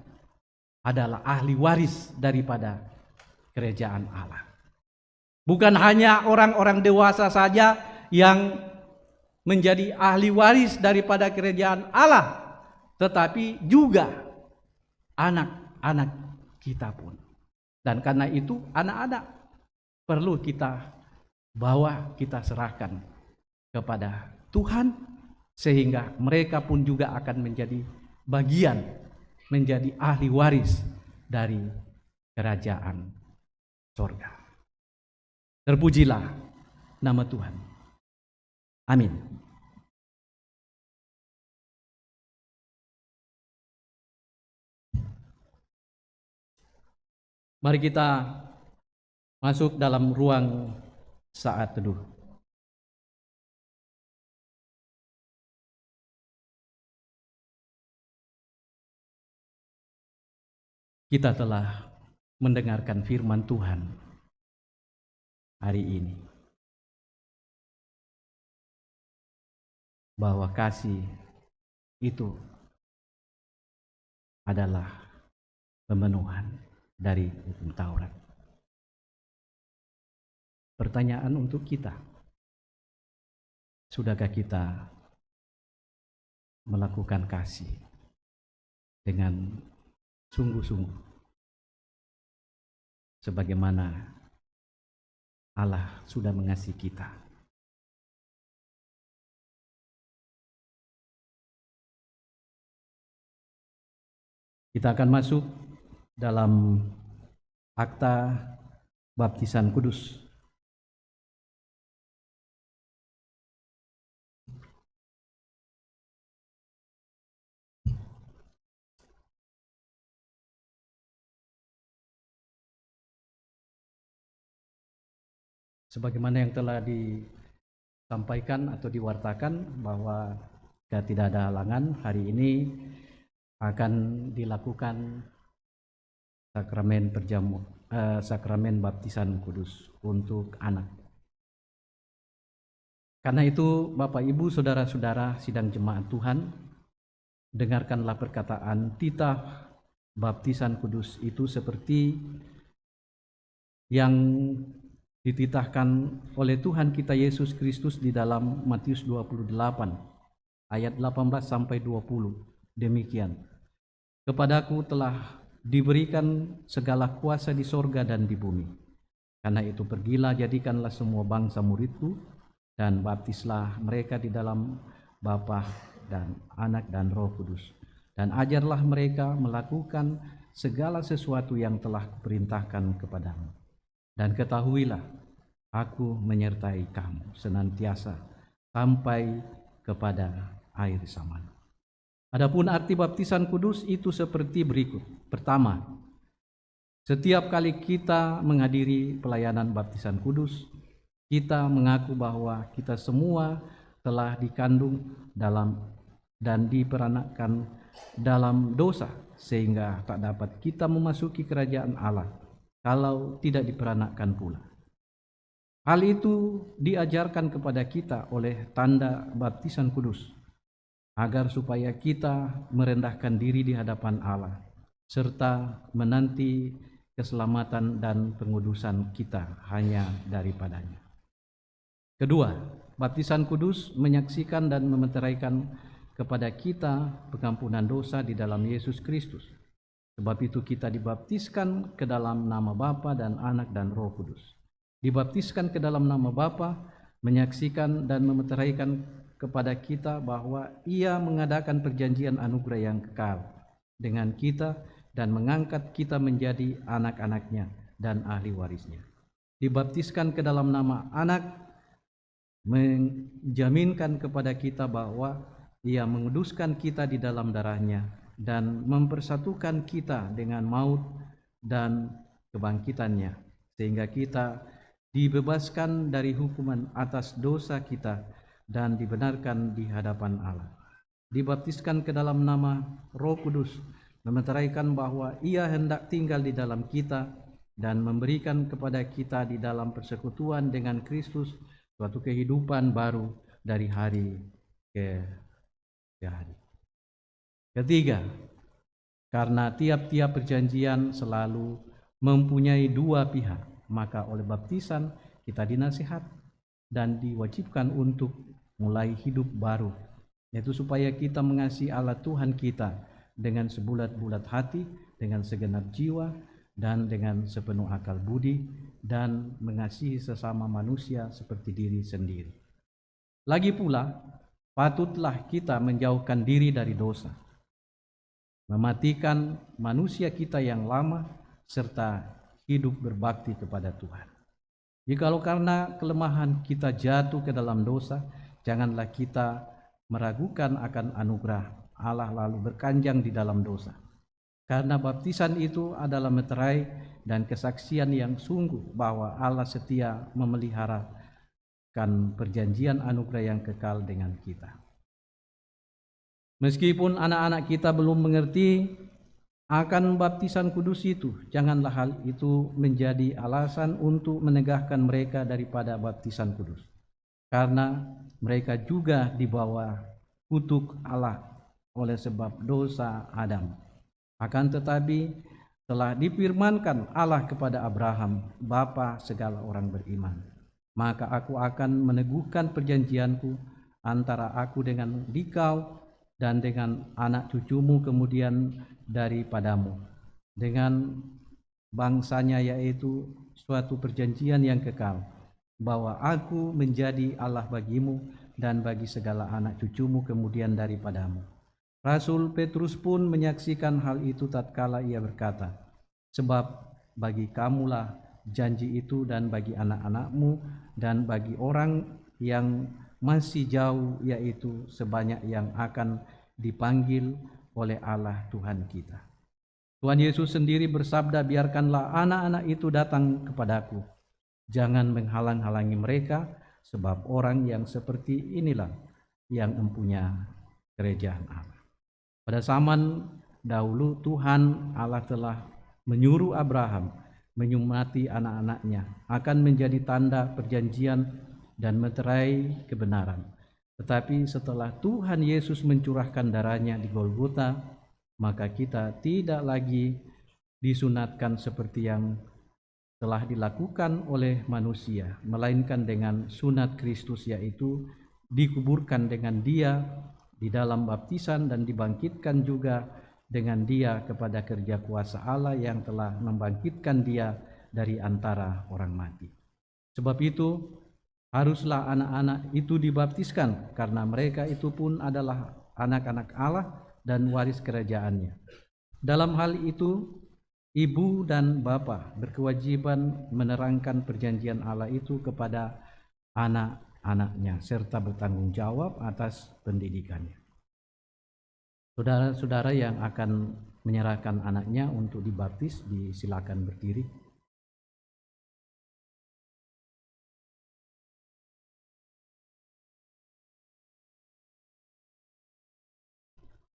adalah ahli waris daripada kerajaan Allah. Bukan hanya orang-orang dewasa saja yang menjadi ahli waris daripada kerajaan Allah, tetapi juga anak-anak kita pun. Dan karena itu anak-anak perlu kita bawa, kita serahkan kepada Tuhan, sehingga mereka pun juga akan menjadi bagian, menjadi ahli waris dari kerajaan sorga. Terpujilah nama Tuhan. Amin. Mari kita masuk dalam ruang saat teduh. Kita telah mendengarkan firman Tuhan hari ini, bahwa kasih itu adalah pemenuhan dari hukum Taurat. Pertanyaan untuk kita, sudahkah kita melakukan kasih dengan sungguh-sungguh sebagaimana Allah sudah mengasihi kita? Kita akan masuk dalam akta baptisan kudus. Sebagaimana yang telah disampaikan atau diwartakan bahwa jika tidak ada halangan, hari ini akan dilakukan sakramen baptisan kudus untuk anak. Karena itu, Bapak Ibu, saudara-saudara sidang jemaat Tuhan, dengarkanlah perkataan titah baptisan kudus itu seperti yang dititahkan oleh Tuhan kita Yesus Kristus di dalam Matius 28 ayat 18 sampai 20. Demikian, kepadaku telah diberikan segala kuasa di sorga dan di bumi. Karena itu pergilah, jadikanlah semua bangsa muridku, dan baptislah mereka di dalam Bapa dan Anak dan Roh Kudus. Dan ajarlah mereka melakukan segala sesuatu yang telah kuperintahkan kepadamu. Dan ketahuilah, aku menyertai kamu senantiasa sampai kepada akhir zaman. Adapun arti baptisan kudus itu seperti berikut. Pertama, setiap kali kita menghadiri pelayanan baptisan kudus, kita mengaku bahwa kita semua telah dikandung dalam dan diperanakkan dalam dosa, sehingga tak dapat kita memasuki kerajaan Allah kalau tidak diperanakkan pula. Hal itu diajarkan kepada kita oleh tanda baptisan kudus, agar supaya kita merendahkan diri di hadapan Allah, serta menanti keselamatan dan pengudusan kita hanya daripadanya. Kedua, baptisan kudus menyaksikan dan memeteraikan kepada kita pengampunan dosa di dalam Yesus Kristus. Sebab itu kita dibaptiskan ke dalam nama Bapa dan Anak dan Roh Kudus. Dibaptiskan ke dalam nama Bapa menyaksikan dan memeteraikan kepada kita bahwa Ia mengadakan perjanjian anugerah yang kekal dengan kita dan mengangkat kita menjadi anak-anaknya dan ahli warisnya. Dibaptiskan ke dalam nama Anak menjaminkan kepada kita bahwa Ia menguduskan kita di dalam darahnya dan mempersatukan kita dengan maut dan kebangkitannya, sehingga kita dibebaskan dari hukuman atas dosa kita dan dibenarkan di hadapan Allah. Dibaptiskan ke dalam nama Roh Kudus memeteraikan bahwa Ia hendak tinggal di dalam kita dan memberikan kepada kita di dalam persekutuan dengan Kristus suatu kehidupan baru dari hari ke hari. Ketiga, karena tiap-tiap perjanjian selalu mempunyai dua pihak, maka oleh baptisan kita dinasihat dan diwajibkan untuk mulai hidup baru, yaitu supaya kita mengasihi Allah Tuhan kita dengan sebulat-bulat hati, dengan segenap jiwa, dan dengan sepenuh akal budi, dan mengasihi sesama manusia seperti diri sendiri. Lagi pula, patutlah kita menjauhkan diri dari dosa, mematikan manusia kita yang lama, serta hidup berbakti kepada Tuhan. Jikalau karena kelemahan kita jatuh ke dalam dosa, janganlah kita meragukan akan anugerah Allah lalu berkanjang di dalam dosa. Karena baptisan itu adalah meterai dan kesaksian yang sungguh bahwa Allah setia memeliharakan perjanjian anugerah yang kekal dengan kita. Meskipun anak-anak kita belum mengerti akan baptisan kudus itu, janganlah hal itu menjadi alasan untuk menegahkan mereka daripada baptisan kudus. Karena mereka juga dibawa kutuk Allah oleh sebab dosa Adam. Akan tetapi telah difirmankan Allah kepada Abraham, bapa segala orang beriman. Maka aku akan meneguhkan perjanjianku antara aku dengan dikau dan dengan anak cucumu kemudian daripadamu, dengan bangsanya, yaitu suatu perjanjian yang kekal, bahwa aku menjadi Allah bagimu dan bagi segala anak cucumu kemudian daripadamu. Rasul Petrus pun menyaksikan hal itu tatkala ia berkata, sebab bagi kamulah janji itu dan bagi anak-anakmu dan bagi orang yang masih jauh, yaitu sebanyak yang akan dipanggil oleh Allah Tuhan kita. Tuhan Yesus sendiri bersabda, biarkanlah anak-anak itu datang kepadaku, jangan menghalang-halangi mereka, sebab orang yang seperti inilah yang mempunyai kerajaan Allah. Pada zaman dahulu Tuhan Allah telah menyuruh Abraham menyemati anak-anaknya akan menjadi tanda perjanjian dan meterai kebenaran. Tetapi setelah Tuhan Yesus mencurahkan darahnya di Golgota, maka kita tidak lagi disunatkan seperti yang telah dilakukan oleh manusia, melainkan dengan sunat Kristus, yaitu dikuburkan dengan Dia di dalam baptisan dan dibangkitkan juga dengan Dia kepada kerja kuasa Allah yang telah membangkitkan Dia dari antara orang mati. Sebab itu haruslah anak-anak itu dibaptiskan, karena mereka itu pun adalah anak-anak Allah dan waris kerajaannya. Dalam hal itu, ibu dan bapa berkewajiban menerangkan perjanjian Allah itu kepada anak-anaknya, serta bertanggung jawab atas pendidikannya. Saudara-saudara yang akan menyerahkan anaknya untuk dibaptis, disilakan berdiri.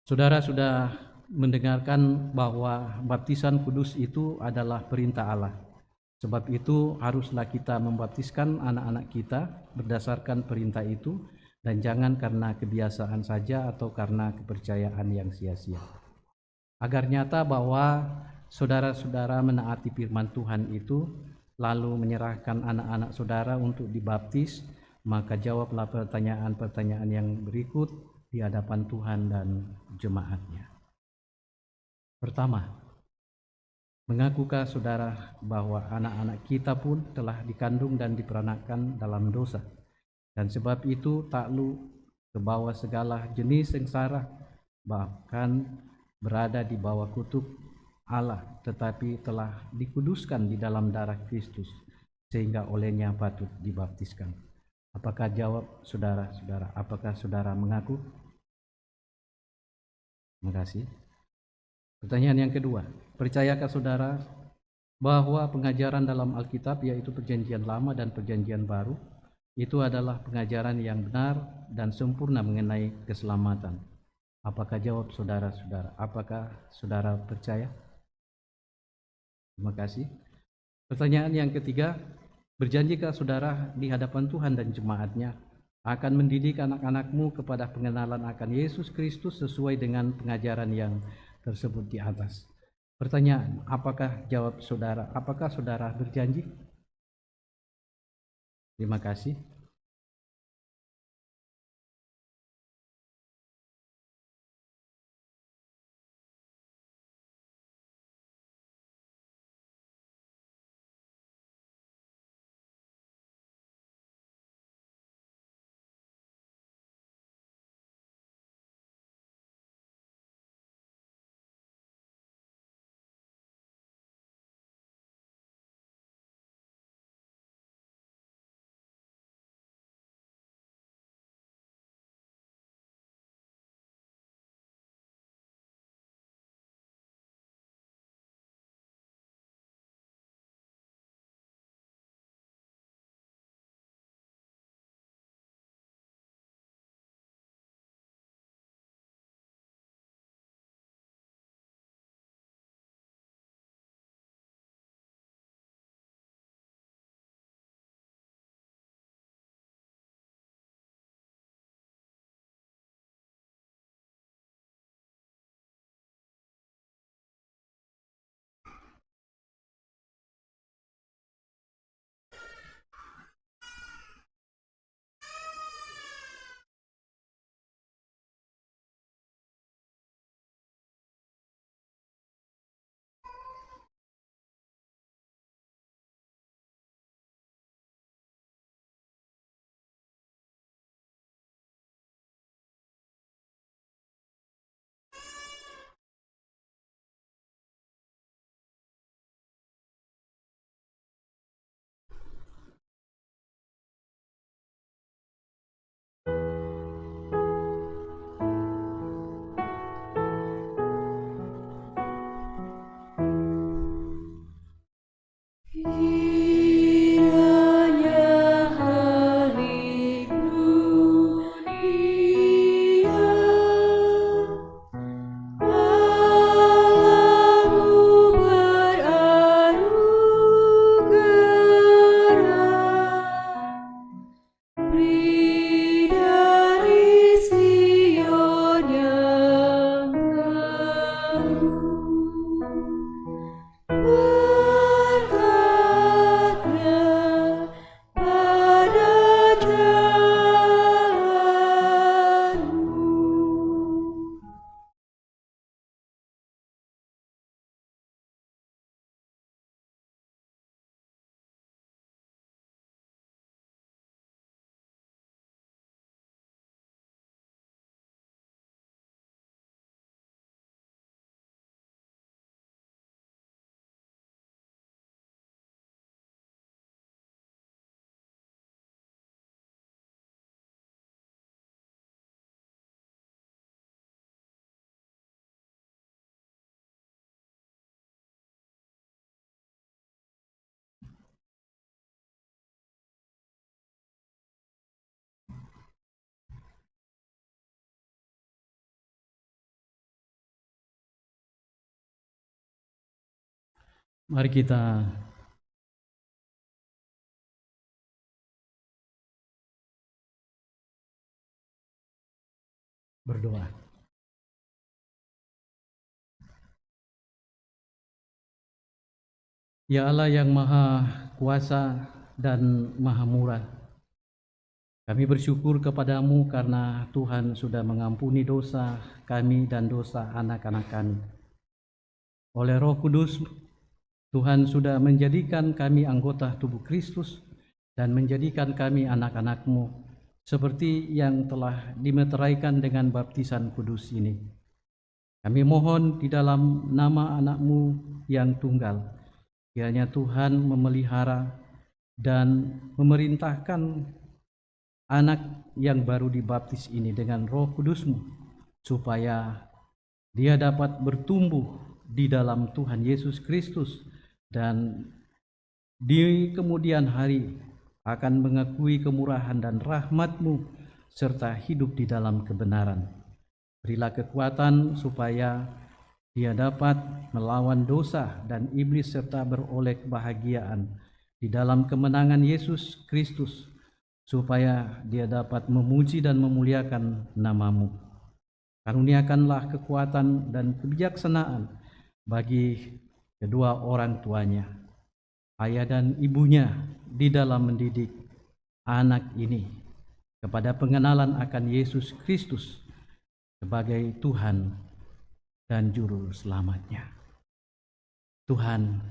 Saudara sudah mendengarkan bahwa baptisan kudus itu adalah perintah Allah. Sebab itu haruslah kita membaptiskan anak-anak kita berdasarkan perintah itu, dan jangan karena kebiasaan saja atau karena kepercayaan yang sia-sia. Agar nyata bahwa saudara-saudara menaati firman Tuhan itu, lalu menyerahkan anak-anak saudara untuk dibaptis, maka jawablah pertanyaan-pertanyaan yang berikut di hadapan Tuhan dan jemaatnya. Pertama, mengakukah saudara bahwa anak-anak kita pun telah dikandung dan diperanakkan dalam dosa, dan sebab itu takluk ke bawah segala jenis sengsara, bahkan berada di bawah kutuk Allah, tetapi telah dikuduskan di dalam darah Kristus, sehingga olehnya patut dibaptiskan? Apakah jawab saudara-saudara? Apakah saudara mengaku? Terima kasih. Pertanyaan yang kedua, percayakah saudara bahwa pengajaran dalam Alkitab, yaitu Perjanjian Lama dan Perjanjian Baru, itu adalah pengajaran yang benar dan sempurna mengenai keselamatan? Apakah jawab saudara-saudara? Apakah saudara percaya? Terima kasih. Pertanyaan yang ketiga, berjanjikah saudara di hadapan Tuhan dan jemaatnya akan mendidik anak-anakmu kepada pengenalan akan Yesus Kristus sesuai dengan pengajaran yang tersebut di atas? Pertanyaan, apakah jawab saudara? Apakah saudara berjanji? Terima kasih. Beri dari Sion yang teguh berkatnya pada jalanmu. Mari kita berdoa. Ya Allah yang Maha Kuasa dan Maha Murah, kami bersyukur kepadamu karena Tuhan sudah mengampuni dosa kami dan dosa anak-anak kami. Oleh Roh Kudus, Tuhan sudah menjadikan kami anggota tubuh Kristus dan menjadikan kami anak-anak-Mu seperti yang telah dimeteraikan dengan baptisan kudus ini. Kami mohon di dalam nama anak-Mu yang tunggal, kiranya Tuhan memelihara dan memerintahkan anak yang baru dibaptis ini dengan Roh Kudus-Mu, supaya dia dapat bertumbuh di dalam Tuhan Yesus Kristus dan di kemudian hari akan mengakui kemurahan dan rahmat-Mu serta hidup di dalam kebenaran. Berilah kekuatan supaya dia dapat melawan dosa dan iblis serta beroleh kebahagiaan di dalam kemenangan Yesus Kristus, supaya dia dapat memuji dan memuliakan nama-Mu. Karuniakanlah kekuatan dan kebijaksanaan bagi kedua orang tuanya, ayah dan ibunya, di dalam mendidik anak ini kepada pengenalan akan Yesus Kristus sebagai Tuhan dan Juru Selamatnya. Tuhan,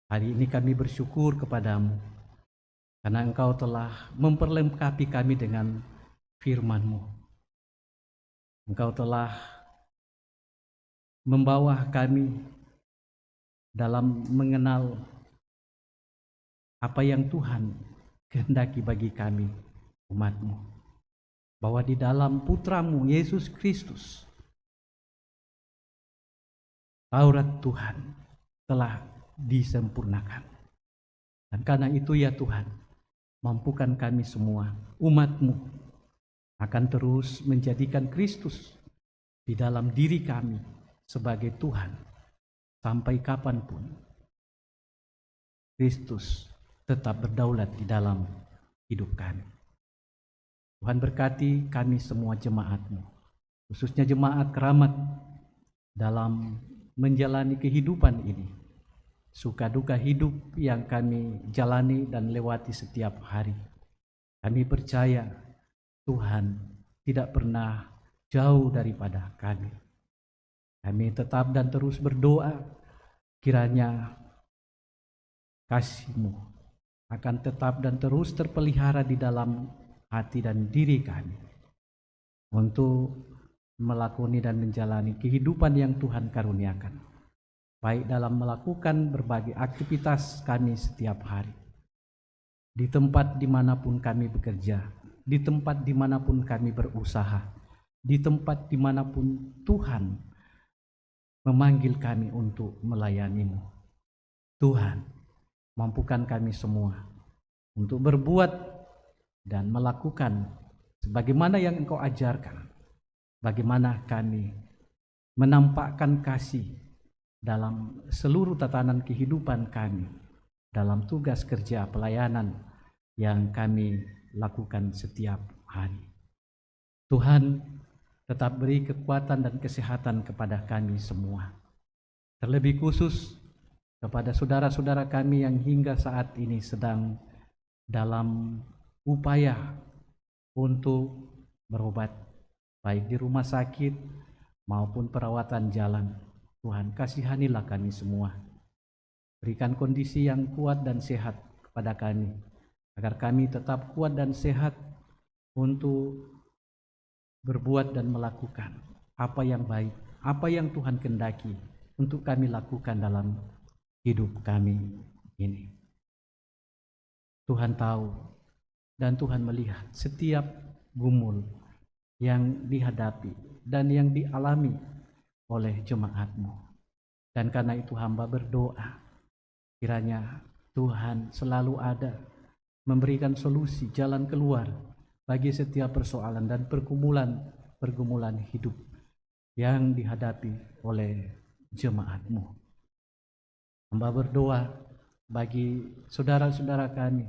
hari ini kami bersyukur kepadamu karena Engkau telah memperlengkapi kami dengan firman-Mu. Engkau telah membawa kami dalam mengenal apa yang Tuhan kehendaki bagi kami, umat-Mu. Bahwa di dalam Putra-Mu, Yesus Kristus, Taurat Tuhan telah disempurnakan. Dan karena itu ya Tuhan, mampukan kami semua, umat-Mu, akan terus menjadikan Kristus di dalam diri kami sebagai Tuhan. Sampai kapanpun Kristus tetap berdaulat di dalam hidup kami. Tuhan berkati kami semua jemaat-Mu, khususnya jemaat Keramat, dalam menjalani kehidupan ini, suka duka hidup yang kami jalani dan lewati setiap hari. Kami percaya Tuhan tidak pernah jauh daripada kami. Kami tetap dan terus berdoa, kiranya kasih-Mu akan tetap dan terus terpelihara di dalam hati dan diri kami, untuk melakoni dan menjalani kehidupan yang Tuhan karuniakan, baik dalam melakukan berbagai aktivitas kami setiap hari, di tempat dimanapun kami bekerja, di tempat dimanapun kami berusaha, di tempat dimanapun Tuhan memanggil kami untuk melayani-Mu. Tuhan, mampukan kami semua untuk berbuat dan melakukan sebagaimana yang Engkau ajarkan, bagaimana kami menampakkan kasih dalam seluruh tatanan kehidupan kami, dalam tugas kerja pelayanan yang kami lakukan setiap hari. Tuhan tetap beri kekuatan dan kesehatan kepada kami semua. Terlebih khusus kepada saudara-saudara kami yang hingga saat ini sedang dalam upaya untuk berobat, baik di rumah sakit maupun perawatan jalan. Tuhan, kasihanilah kami semua. Berikan kondisi yang kuat dan sehat kepada kami, agar kami tetap kuat dan sehat untuk berbuat dan melakukan apa yang baik, apa yang Tuhan kehendaki untuk kami lakukan dalam hidup kami ini. Tuhan tahu dan Tuhan melihat setiap gumul yang dihadapi dan yang dialami oleh jemaat-Mu. Dan karena itu hamba berdoa, kiranya Tuhan selalu ada memberikan solusi, jalan keluar bagi setiap persoalan dan pergumulan hidup yang dihadapi oleh jemaat-Mu. Hamba berdoa bagi saudara-saudara kami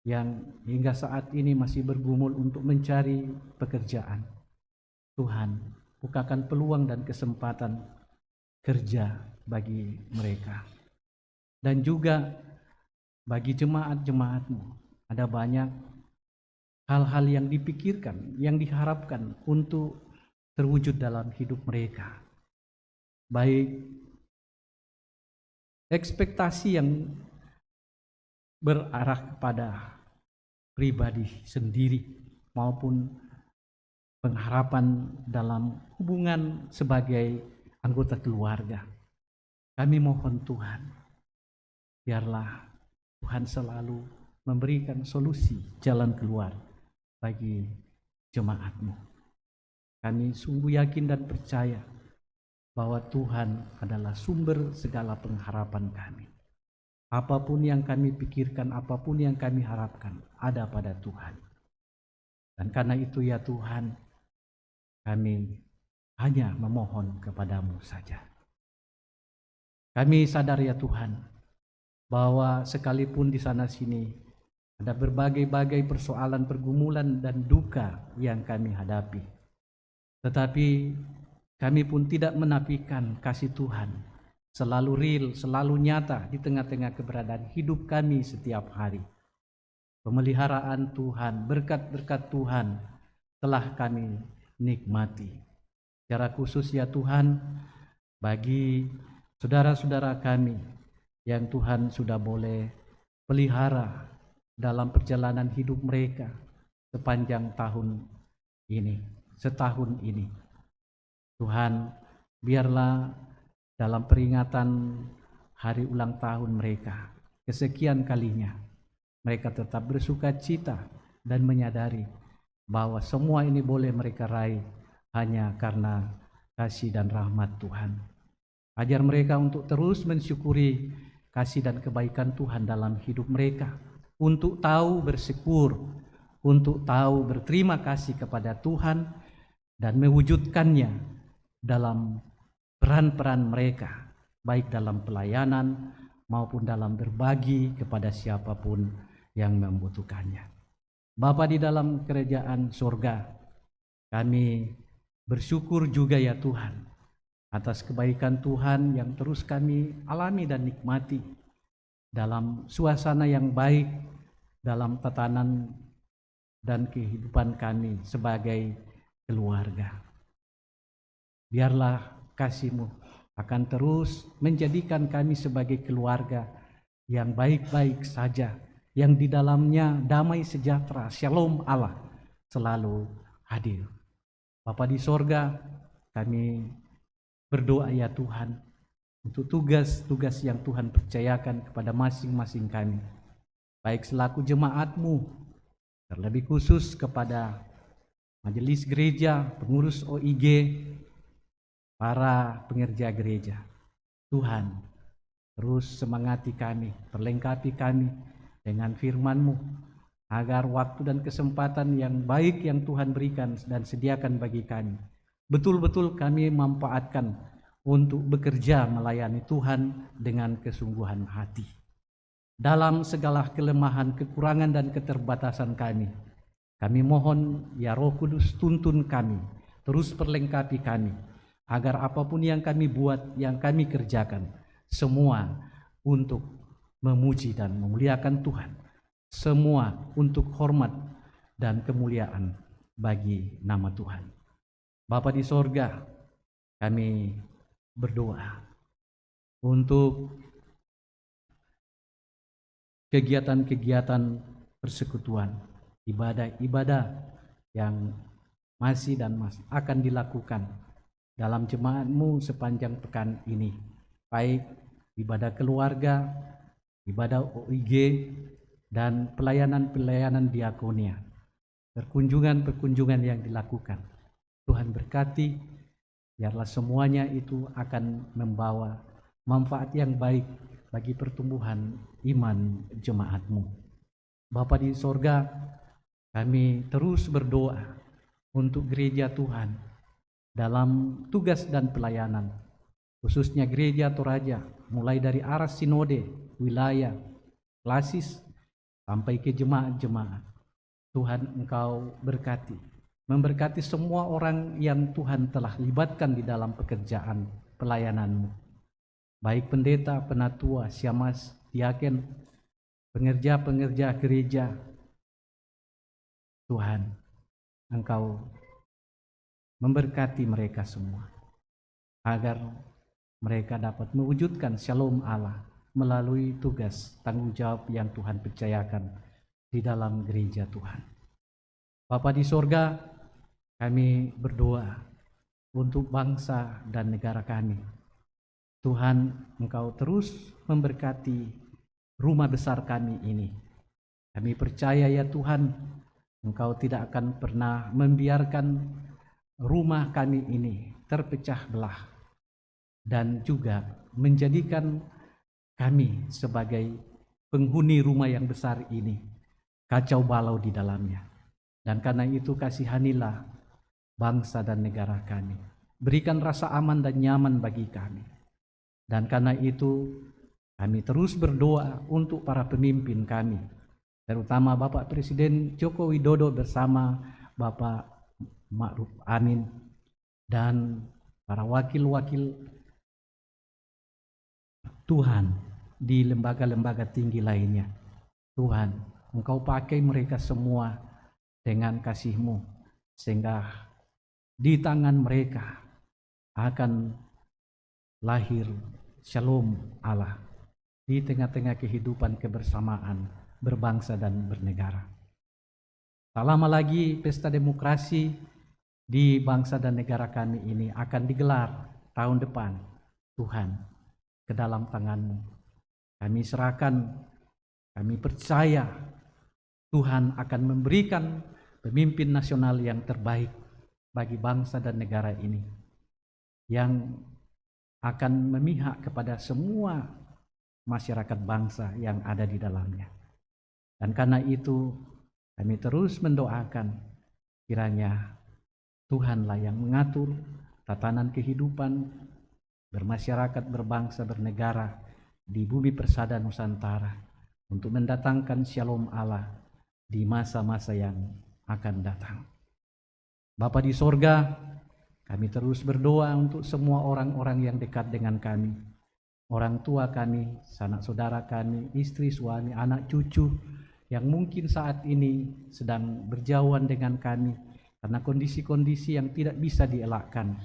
yang hingga saat ini masih bergumul untuk mencari pekerjaan. Tuhan, bukakan peluang dan kesempatan kerja bagi mereka. Dan juga bagi jemaat-jemaat-Mu, ada banyak hal-hal yang dipikirkan, yang diharapkan untuk terwujud dalam hidup mereka. Baik ekspektasi yang berarah kepada pribadi sendiri maupun pengharapan dalam hubungan sebagai anggota keluarga. Kami mohon Tuhan, biarlah Tuhan selalu memberikan solusi jalan keluar bagi jemaat-Mu. Kami sungguh yakin dan percaya bahwa Tuhan adalah sumber segala pengharapan kami. Apapun yang kami pikirkan, apapun yang kami harapkan, ada pada Tuhan. Dan karena itu ya Tuhan, kami hanya memohon kepada-Mu saja. Kami sadar ya Tuhan, bahwa sekalipun di sana-sini ada berbagai-bagai persoalan, pergumulan, dan duka yang kami hadapi. Tetapi kami pun tidak menafikan kasih Tuhan selalu real, selalu nyata di tengah-tengah keberadaan hidup kami setiap hari. Pemeliharaan Tuhan, berkat-berkat Tuhan telah kami nikmati. Secara khusus ya Tuhan, bagi saudara-saudara kami yang Tuhan sudah boleh pelihara dalam perjalanan hidup mereka sepanjang tahun ini, setahun ini. Tuhan, biarlah dalam peringatan hari ulang tahun mereka, kesekian kalinya, mereka tetap bersuka cita dan menyadari bahwa semua ini boleh mereka raih hanya karena kasih dan rahmat Tuhan. Ajar mereka untuk terus mensyukuri kasih dan kebaikan Tuhan dalam hidup mereka, untuk tahu bersyukur, untuk tahu berterima kasih kepada Tuhan dan mewujudkannya dalam peran-peran mereka, baik dalam pelayanan maupun dalam berbagi kepada siapapun yang membutuhkannya. Bapa di dalam kerajaan surga, kami bersyukur juga ya Tuhan atas kebaikan Tuhan yang terus kami alami dan nikmati dalam suasana yang baik, dalam tatanan dan kehidupan kami sebagai keluarga. Biarlah kasih-Mu akan terus menjadikan kami sebagai keluarga yang baik-baik saja, yang di dalamnya damai sejahtera, shalom Allah selalu hadir. Bapa di sorga, kami berdoa ya Tuhan untuk tugas-tugas yang Tuhan percayakan kepada masing-masing kami, baik selaku jemaat-Mu, terlebih khusus kepada majelis gereja, pengurus OIG, para pengerja gereja. Tuhan, terus semangati kami, perlengkapi kami dengan firman-Mu, agar waktu dan kesempatan yang baik yang Tuhan berikan dan sediakan bagi kami, betul-betul kami manfaatkan untuk bekerja melayani Tuhan dengan kesungguhan hati. dalam segala kelemahan, kekurangan, dan keterbatasan kami. Kami mohon ya Roh Kudus tuntun kami, terus perlengkapi kami, agar apapun yang kami buat, yang kami kerjakan, semua untuk memuji dan memuliakan Tuhan. Semua untuk hormat dan kemuliaan bagi nama Tuhan. Bapa di sorga, kami berdoa untuk kegiatan-kegiatan persekutuan, ibadah-ibadah yang masih dan masih akan dilakukan dalam jemaat-Mu sepanjang pekan ini, baik ibadah keluarga, ibadah OIG, dan pelayanan-pelayanan diakonia, perkunjungan-perkunjungan yang dilakukan. Tuhan berkati, biarlah semuanya itu akan membawa manfaat yang baik bagi pertumbuhan iman jemaat-Mu. Bapa di sorga, kami terus berdoa untuk gereja Tuhan dalam tugas dan pelayanan, khususnya gereja Toraja, mulai dari arah sinode, wilayah, klasis, sampai ke jemaat-jemaat. Tuhan Engkau berkati, memberkati semua orang yang Tuhan telah libatkan di dalam pekerjaan pelayanan-Mu, baik pendeta, penatua, syamas, diaken, pengerja-pengerja gereja. Tuhan, Engkau memberkati mereka semua, agar mereka dapat mewujudkan shalom Allah melalui tugas tanggung jawab yang Tuhan percayakan di dalam gereja Tuhan. Bapa di sorga, kami berdoa untuk bangsa dan negara kami. Tuhan, Engkau terus memberkati rumah besar kami ini. Kami percaya ya Tuhan, Engkau tidak akan pernah membiarkan rumah kami ini terpecah belah, dan juga menjadikan kami sebagai penghuni rumah yang besar ini kacau balau di dalamnya. Dan karena itu kasihanilah bangsa dan negara kami. Berikan rasa aman dan nyaman bagi kami. Dan karena itu kami terus berdoa untuk para pemimpin kami, terutama Bapak Presiden Joko Widodo bersama Bapak Ma'ruf Amin dan para wakil-wakil Tuhan di lembaga-lembaga tinggi lainnya. Tuhan, Engkau pakai mereka semua dengan kasih-Mu, sehingga di tangan mereka akan lahir shalom Allah di tengah-tengah kehidupan kebersamaan berbangsa dan bernegara. Tak lama lagi pesta demokrasi di bangsa dan negara kami ini akan digelar tahun depan. Tuhan, ke dalam tangan-Mu kami serahkan, kami percaya Tuhan akan memberikan pemimpin nasional yang terbaik bagi bangsa dan negara ini, yang akan memihak kepada semua masyarakat bangsa yang ada di dalamnya. Dan karena itu kami terus mendoakan kiranya Tuhanlah yang mengatur tatanan kehidupan bermasyarakat, berbangsa, bernegara di bumi persada Nusantara untuk mendatangkan shalom Allah di masa-masa yang akan datang. Bapa di sorga, kami terus berdoa untuk semua orang-orang yang dekat dengan kami, orang tua kami, sanak saudara kami, istri, suami, anak, cucu, yang mungkin saat ini sedang berjauhan dengan kami karena kondisi-kondisi yang tidak bisa dielakkan,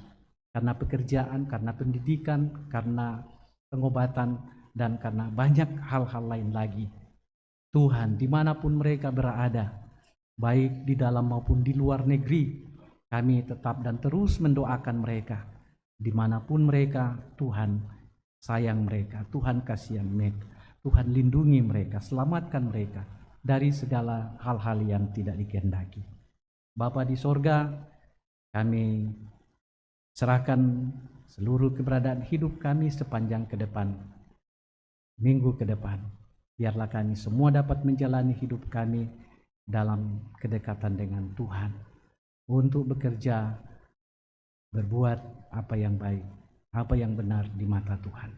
karena pekerjaan, karena pendidikan, karena pengobatan, dan karena banyak hal-hal lain lagi. Tuhan, dimanapun mereka berada, baik di dalam maupun di luar negeri, kami tetap dan terus mendoakan mereka. Dimanapun mereka, Tuhan sayang mereka, Tuhan kasihan mereka, Tuhan lindungi mereka, selamatkan mereka dari segala hal-hal yang tidak dikehendaki. Bapa di sorga, kami serahkan seluruh keberadaan hidup kami sepanjang ke depan, minggu ke depan. Biarlah kami semua dapat menjalani hidup kami dalam kedekatan dengan Tuhan, untuk bekerja, berbuat apa yang baik, apa yang benar di mata Tuhan.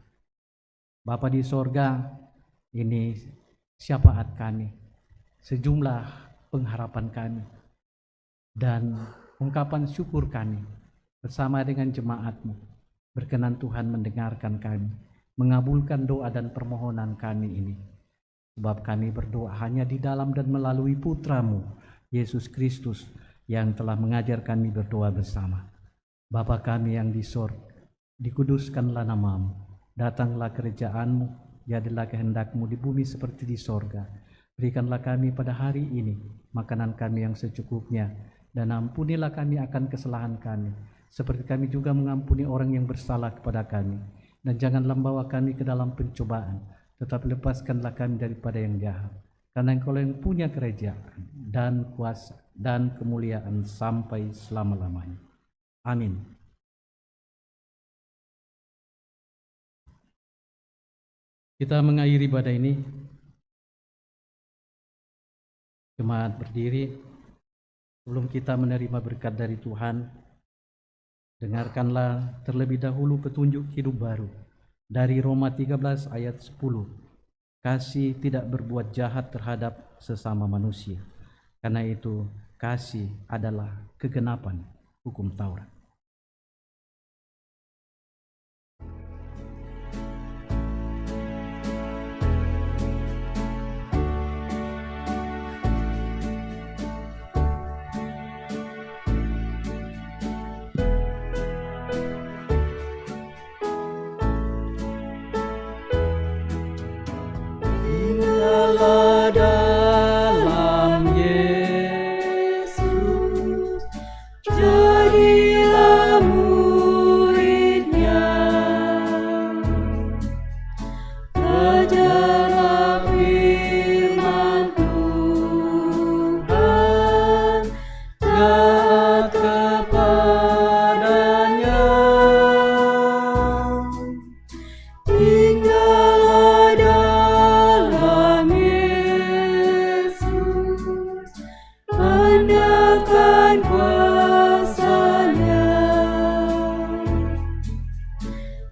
Bapa di sorga, ini syafaat kami, sejumlah pengharapan kami, dan ungkapan syukur kami bersama dengan jemaat-Mu. Berkenan Tuhan mendengarkan kami, mengabulkan doa dan permohonan kami ini. Sebab kami berdoa hanya di dalam dan melalui Putra-Mu, Yesus Kristus, yang telah mengajar kami berdoa bersama. Bapa kami yang di sorga, dikuduskanlah nama-Mu, datanglah kerajaan-Mu, jadilah kehendak-Mu di bumi seperti di sorga. Berikanlah kami pada hari ini makanan kami yang secukupnya, dan ampunilah kami akan kesalahan kami, seperti kami juga mengampuni orang yang bersalah kepada kami. Dan janganlah membawa kami ke dalam pencobaan, tetapi lepaskanlah kami daripada yang jahat. Karena Engkau yang punya kerajaan dan kuasa dan kemuliaan sampai selama-lamanya. Amin. Kita mengakhiri ibadah ini. Jemaat berdiri. Sebelum kita menerima berkat dari Tuhan, dengarkanlah terlebih dahulu petunjuk hidup baru dari Roma 13 ayat 10. Kasih tidak berbuat jahat terhadap sesama manusia. Karena itu kasih adalah kegenapan hukum Taurat. Tinggallah dalam Yesus, jadilah murid-Nya. Belajarlah firman Tuhan, taat kepadanya. Tinggallah dalam Yesus, andalkan kuasa-Nya.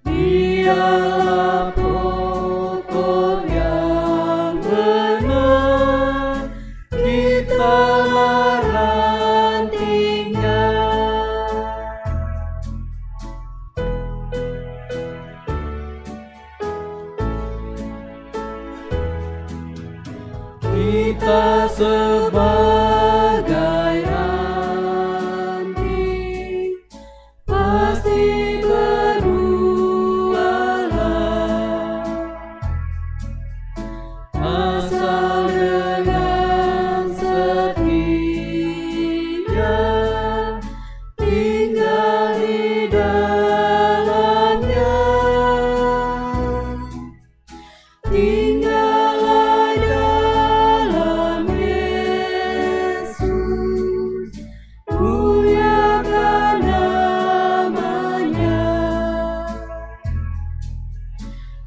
Dialah pokok yang benar, kitalah rantingnya. Kita sebagai ranting pasti berbuahlah, asal dengan setia tinggal di dalamnya. Tinggallah dalam Yesus, muliakan namanya.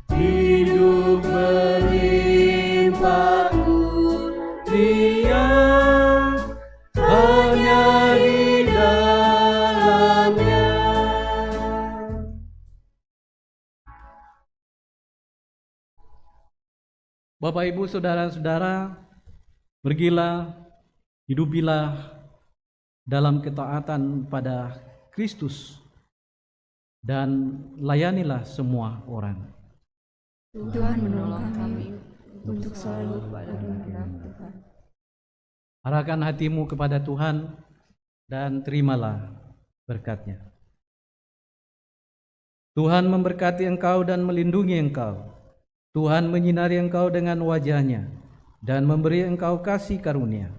Hidup berlimpah kurnia hanya di dalamnya. Bapak, Ibu, Saudara-saudara, pergilah, hidupilah dalam ketaatan pada Kristus dan layanilah semua orang. Tuhan menolong kami untuk selalu pada kehendak Tuhan. Arahkan hatimu kepada Tuhan dan terimalah berkat-Nya. Tuhan memberkati engkau dan melindungi engkau. Tuhan menyinari engkau dengan wajah-Nya dan memberi engkau kasih karunia.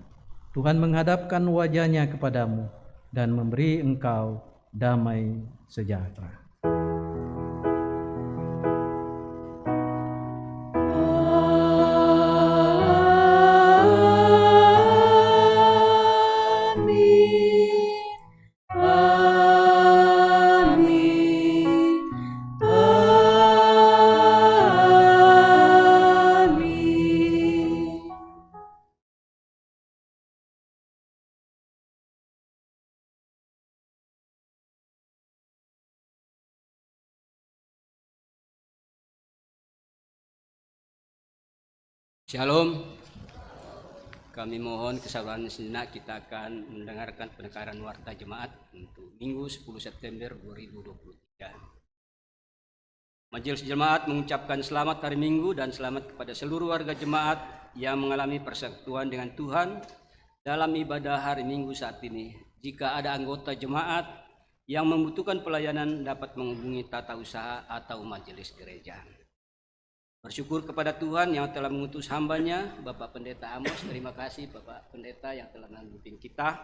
Tuhan menghadapkan wajah-Nya kepadamu dan memberi engkau damai sejahtera. Shalom. Kami mohon kesabaran sejenak, kita akan mendengarkan penekanan warta jemaat untuk Minggu 10 September 2023. Majelis Jemaat mengucapkan selamat hari Minggu dan selamat kepada seluruh warga jemaat yang mengalami persekutuan dengan Tuhan dalam ibadah hari Minggu saat ini. Jika ada anggota jemaat yang membutuhkan pelayanan dapat menghubungi tata usaha atau majelis gereja. Bersyukur kepada Tuhan yang telah mengutus hambanya, Bapak Pendeta Amos. Terima kasih Bapak Pendeta yang telah membimbing kita.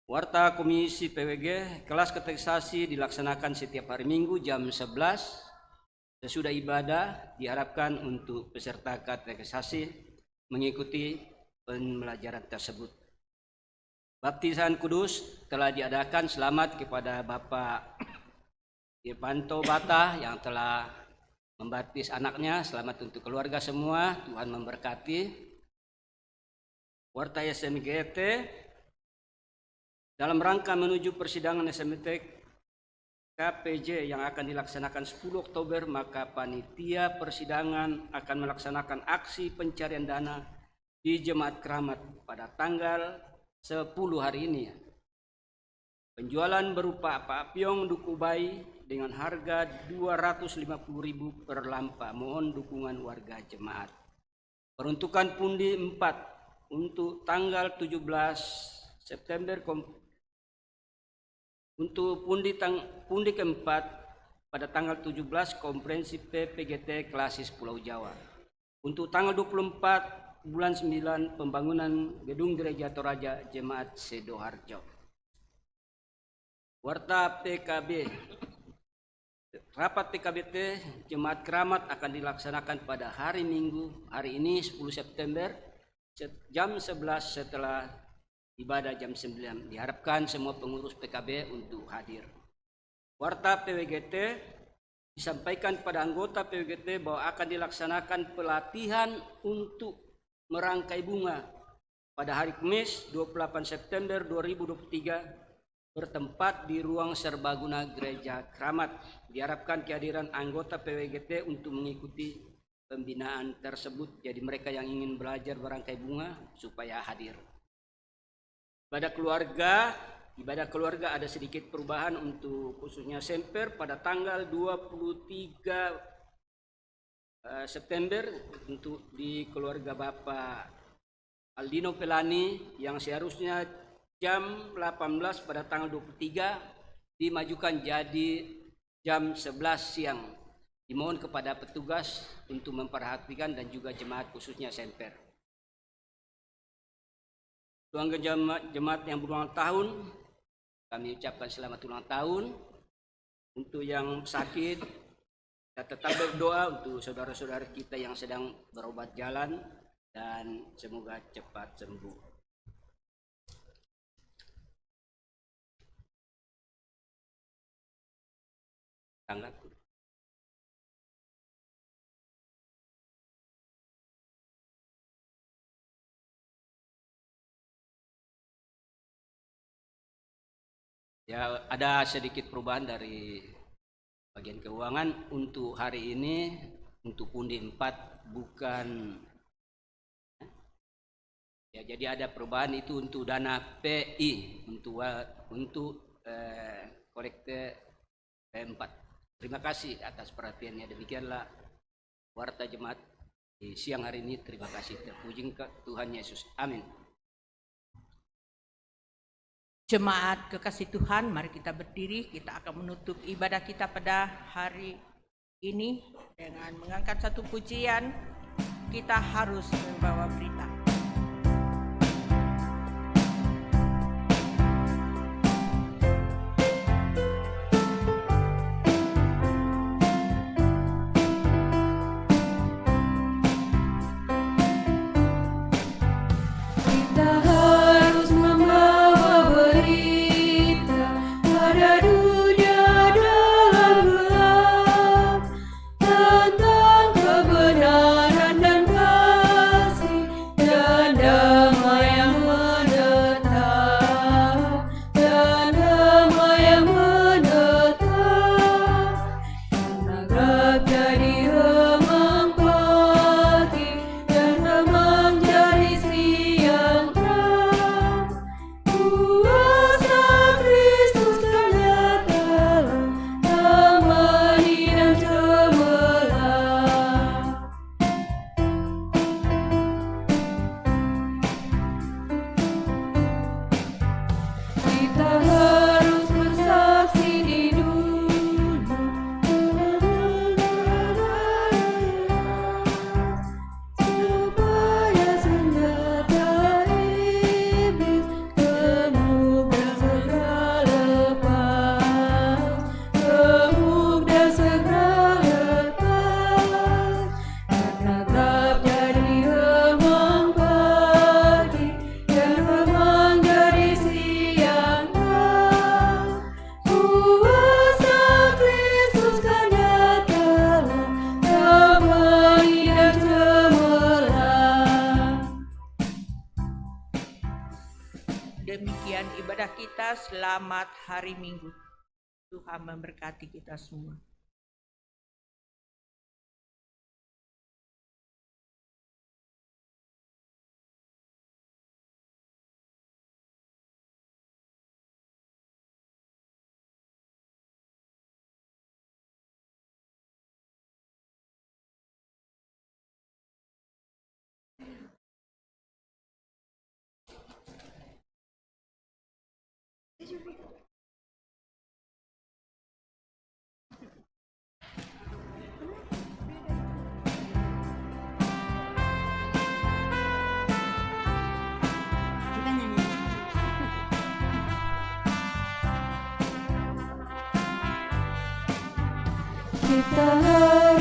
Warta Komisi PWG, kelas katekisasi dilaksanakan setiap hari Minggu jam 11. Sesudah ibadah diharapkan untuk peserta katekisasi mengikuti pembelajaran tersebut. Baptisan kudus telah diadakan. Selamat kepada Bapak Irvanto Bata yang telah membaptis anaknya. Selamat untuk keluarga semua, Tuhan memberkati. Warta SMGT, dalam rangka menuju persidangan SMT KPJ yang akan dilaksanakan 10 Oktober, maka panitia persidangan akan melaksanakan aksi pencarian dana di Jemaat Keramat pada tanggal 10 hari ini. Penjualan berupa papiong duku bayi dengan harga 250.000 per lampa. Mohon dukungan warga jemaat. Peruntukan pundi 4 untuk tanggal 17 September untuk pundi keempat pada tanggal 17 komprehensif PPGT Klasis Pulau Jawa. Untuk tanggal 24 bulan 9 pembangunan gedung gereja Toraja Jemaat Sidoarjo. Warta PKB, rapat PKBT Jemaat Keramat akan dilaksanakan pada hari Minggu, hari ini 10 September jam 11 setelah ibadah jam 9. Diharapkan semua pengurus PKB untuk hadir. Warta PWGT, disampaikan pada anggota PWGT bahwa akan dilaksanakan pelatihan untuk merangkai bunga pada hari Kamis 28 September 2023 bertempat di ruang serbaguna Gereja Keramat. Diharapkan kehadiran anggota PWGT untuk mengikuti pembinaan tersebut. Jadi mereka yang ingin belajar merangkai bunga supaya hadir. Ibadah keluarga ada sedikit perubahan untuk khususnya Semper pada tanggal 23 September untuk di keluarga Bapak Aldino Pelani yang seharusnya jam 18 pada tanggal 23 dimajukan jadi jam 11 siang. Dimohon kepada petugas untuk memperhatikan dan juga jemaat khususnya Semper. Tuan jemaat yang berulang tahun, kami ucapkan selamat ulang tahun. Untuk yang sakit, kita tetap berdoa untuk saudara-saudara kita yang sedang berobat jalan dan semoga cepat sembuh. Ya, ada sedikit perubahan dari bagian keuangan untuk hari ini. Untuk pundi 4 bukan ya, jadi ada perubahan itu untuk dana PI untuk kolekte P4. Terima kasih atas perhatiannya. Demikianlah warta jemaat di siang hari ini. Terima kasih. Terpuji Tuhan Yesus. Amin. Jemaat kekasih Tuhan, mari kita berdiri. Kita akan menutup ibadah kita pada hari ini dengan mengangkat satu pujian. Kita harus membawa berita. Tentang kebenaran dan kasih demikian ibadah kita. Selamat hari Minggu. Tuhan memberkati kita semua. Kita